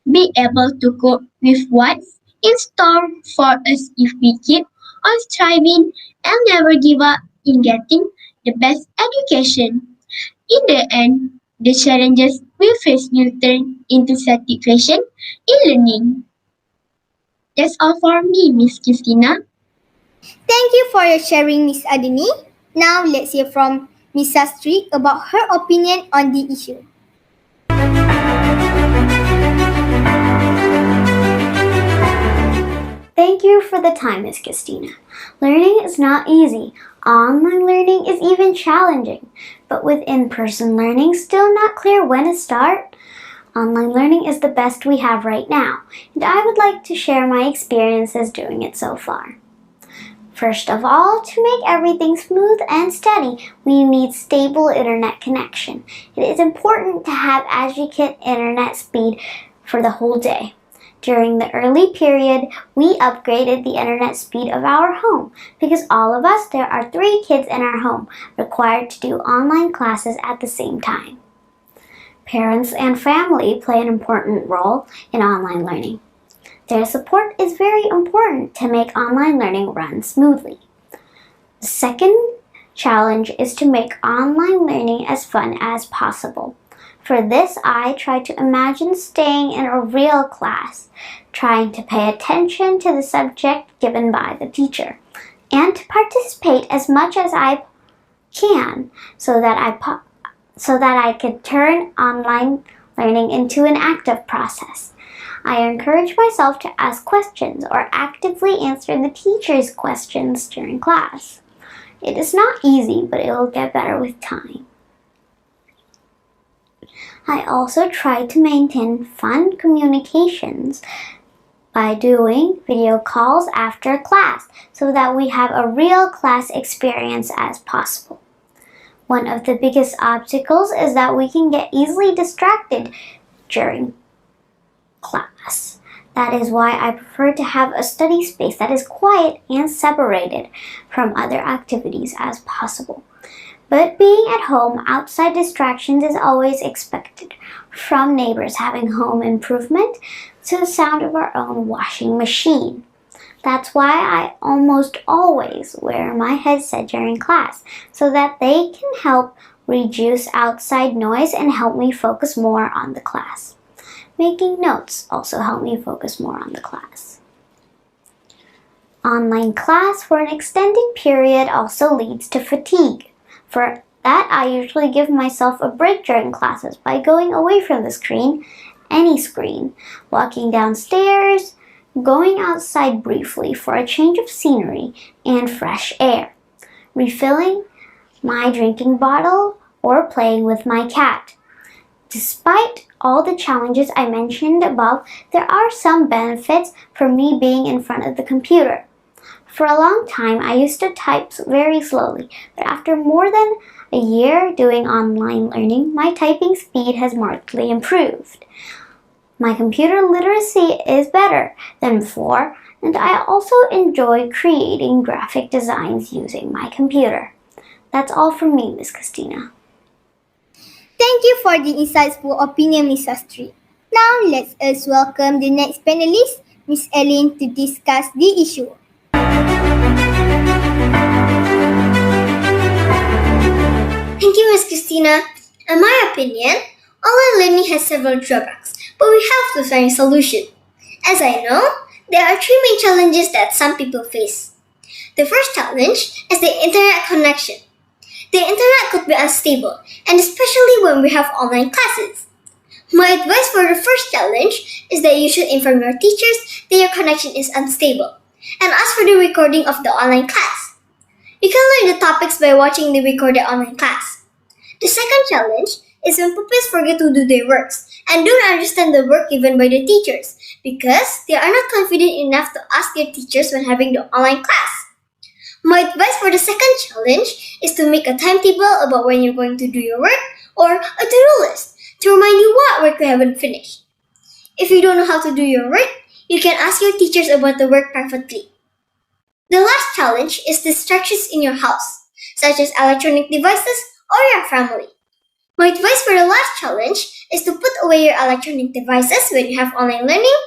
be able to cope with what's in store for us if we keep on striving and never give up in getting the best education. In the end, the challenges we face will turn into satisfaction in learning. That's all for me, Miss Christina. Thank you for your sharing, Miss Adini. Now let's hear from Miss Sastri about her opinion on the issue. Thank you for the time, Miss Christina. Learning is not easy. Online learning is even challenging. But with in-person learning still not clear when to start, online learning is the best we have right now, and I would like to share my experiences doing it so far. First of all, to make everything smooth and steady, we need stable internet connection. It is important to have adequate internet speed for the whole day. During the early period, we upgraded the internet speed of our home because all of us, there are 3 kids in our home, required to do online classes at the same time. Parents and family play an important role in online learning. Their support is very important to make online learning run smoothly. The second challenge is to make online learning as fun as possible. For this, I try to imagine staying in a real class, trying to pay attention to the subject given by the teacher, and to participate as much as I can so that I could turn online learning into an active process. I encourage myself to ask questions or actively answer the teacher's questions during class. It is not easy, but it will get better with time. I also try to maintain fun communications by doing video calls after class so that we have a real class experience as possible. One of the biggest obstacles is that we can get easily distracted during class. That is why I prefer to have a study space that is quiet and separated from other activities as possible. But being at home, outside distractions is always expected, from neighbors having home improvement to the sound of our own washing machine. That's why I almost always wear my headset during class, so that they can help reduce outside noise and help me focus more on the class. Making notes also help me focus more on the class. Online class for an extended period also leads to fatigue. For that, I usually give myself a break during classes by going away from the screen, any screen, walking downstairs, going outside briefly for a change of scenery and fresh air, refilling my drinking bottle, or playing with my cat. Despite all the challenges I mentioned above, there are some benefits for me being in front of the computer. For a long time, I used to type very slowly, but after more than a year doing online learning, my typing speed has markedly improved. My computer literacy is better than before, and I also enjoy creating graphic designs using my computer. That's all from me, Miss Christina. Thank you for the insightful opinion, Miss Sastri. Now let's us welcome the next panelist, Miss Ellen, to discuss the issue. Thank you, Ms. Christina. In my opinion, online learning has several drawbacks, but we have to find a solution. As I know, there are 3 main challenges that some people face. The first challenge is the internet connection. The internet could be unstable, and especially when we have online classes. My advice for the first challenge is that you should inform your teachers that your connection is unstable, and ask for the recording of the online class. You can learn the topics by watching the recorded online class. The second challenge is when pupils forget to do their works and don't understand the work given by the teachers because they are not confident enough to ask their teachers when having the online class. My advice for the second challenge is to make a timetable about when you're going to do your work or a to-do list to remind you what work you haven't finished. If you don't know how to do your work, you can ask your teachers about the work privately. The last challenge is distractions in your house, such as electronic devices or your family. My advice for the last challenge is to put away your electronic devices when you have online learning,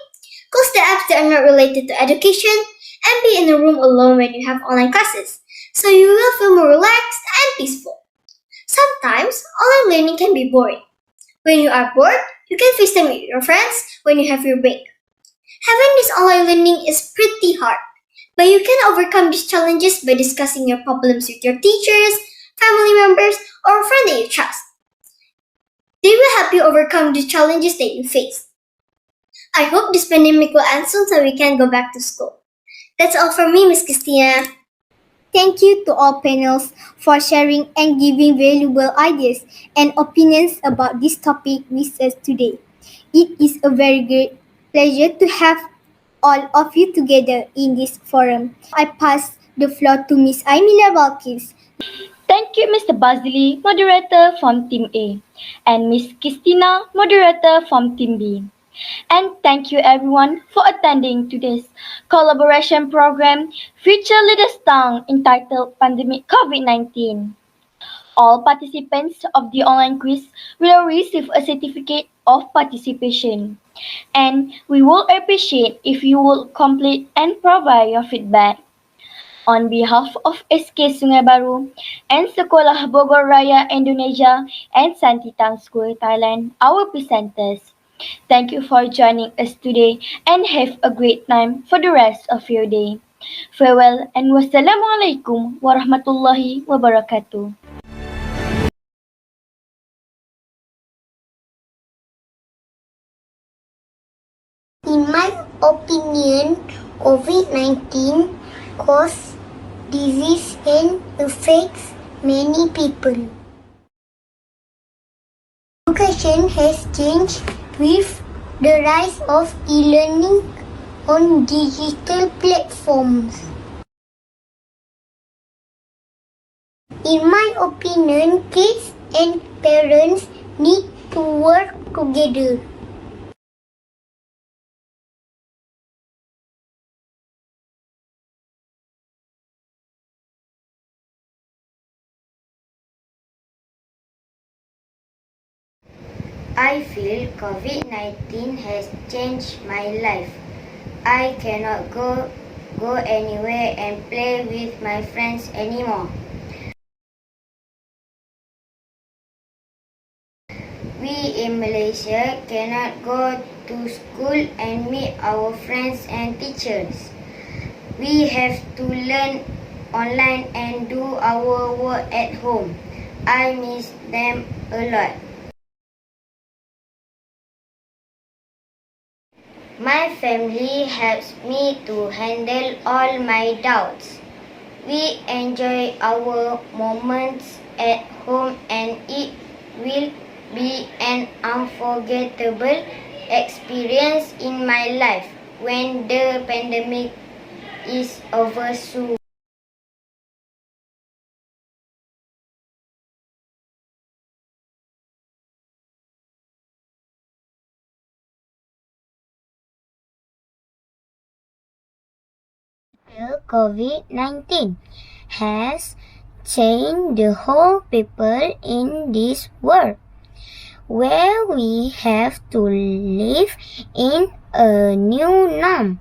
close the apps that are not related to education, and be in a room alone when you have online classes, so you will feel more relaxed and peaceful. Sometimes, online learning can be boring. When you are bored, you can FaceTime with your friends when you have your break. Having this online learning is pretty hard, but you can overcome these challenges by discussing your problems with your teachers, family members, or a friend that you trust. They will help you overcome the challenges that you face. I hope this pandemic will end soon so we can go back to school. That's all from me, Miss Christina. Thank you to all panels for sharing and giving valuable ideas and opinions about this topic with us today. It is a very great pleasure to have all of you together in this forum. I pass the floor to Miss Aimila Balkis. Thank you, Mr. Bazili, moderator from Team A, and Miss Christina, moderator from Team B. And thank you everyone for attending today's collaboration program, Future Leaders Tongue, entitled Pandemic COVID-19. All participants of the online quiz will receive a certificate of participation, and we would appreciate if you would complete and provide your feedback. On behalf of SK Sungai Baru and Sekolah Bogor Raya Indonesia and Santitang School Thailand, our presenters, thank you for joining us today and have a great time for the rest of your day. Farewell and wassalamualaikum warahmatullahi wabarakatuh. In my opinion, COVID-19 causes disease and affects many people. Education has changed with the rise of e-learning on digital platforms. In my opinion, kids and parents need to work together. I feel COVID-19 has changed my life. I cannot go anywhere and play with my friends anymore. We in Malaysia cannot go to school and meet our friends and teachers. We have to learn online and do our work at home. I miss them a lot. My family helps me to handle all my doubts. We enjoy our moments at home and it will be an unforgettable experience in my life when the pandemic is over soon. COVID-19 has changed the whole people in this world, where we have to live in a new norm,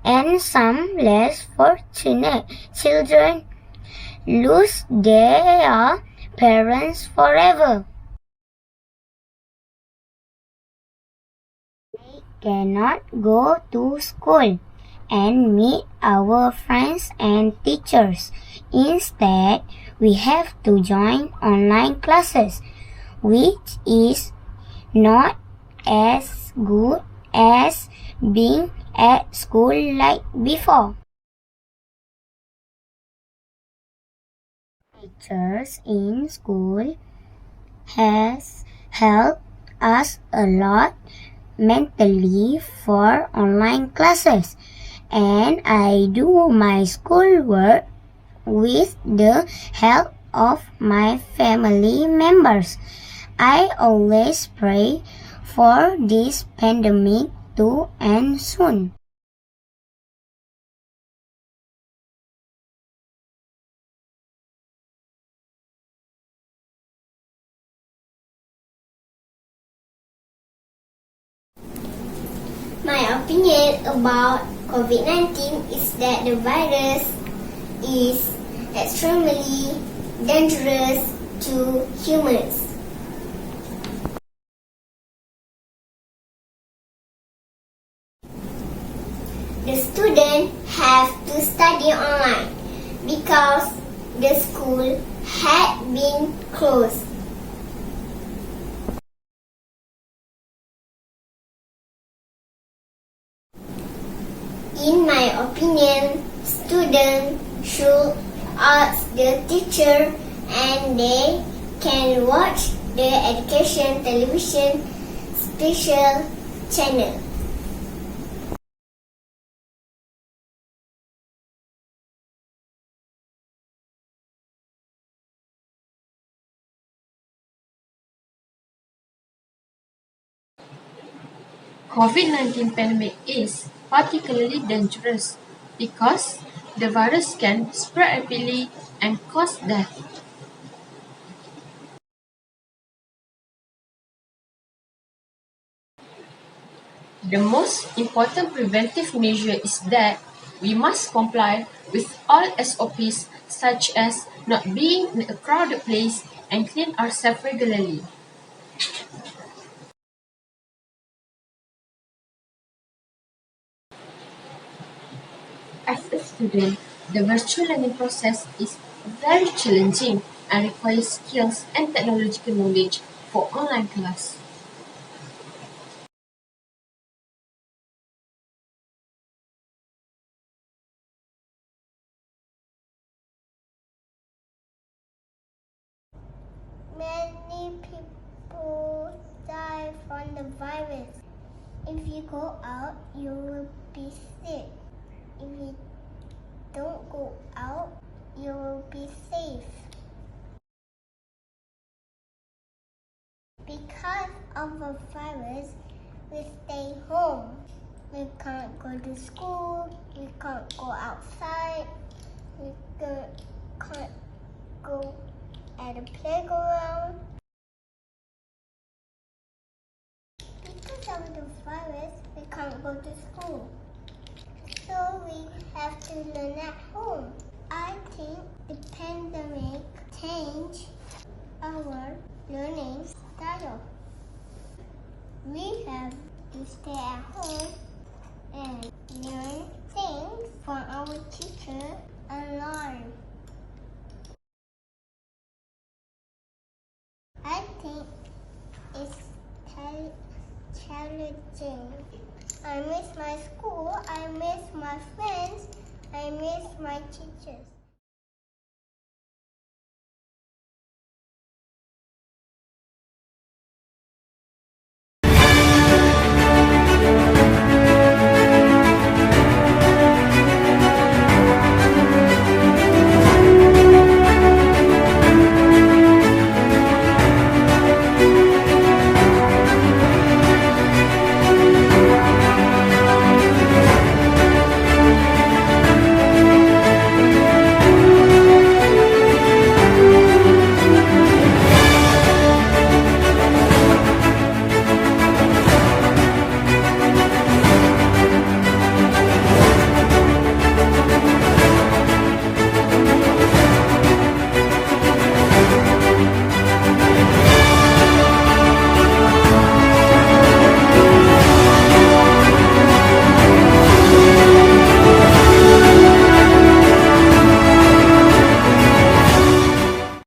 and some less fortunate children lose their parents forever. We cannot go to school and meet our friends and teachers. Instead, we have to join online classes, which is not as good as being at school like before. Teachers in school has helped us a lot mentally for online classes, and I do my schoolwork with the help of my family members. I always pray for this pandemic to end soon. My opinion about COVID-19 is that the virus is extremely dangerous to humans. The students have to study online because the school had been closed. In my opinion, students should ask the teacher and they can watch the education television special channel. COVID-19 pandemic is particularly dangerous because the virus can spread rapidly and cause death. The most important preventive measure is that we must comply with all SOPs such as not being in a crowded place and clean ourselves regularly. As a student, the virtual learning process is very challenging and requires skills and technological knowledge for online class. Many people die from the virus. If you go out, you will be sick. If you don't go out, you will be safe. Because of the virus, we stay home. We can't go to school, we can't go outside, we can't go at a playground. Because of the virus, we can't go to school. So we have to learn at home. I think the pandemic changed our learning style. We have to stay at home and learn things from our teacher and learn. I think it's challenging. I miss my school, I miss my friends, I miss my teachers.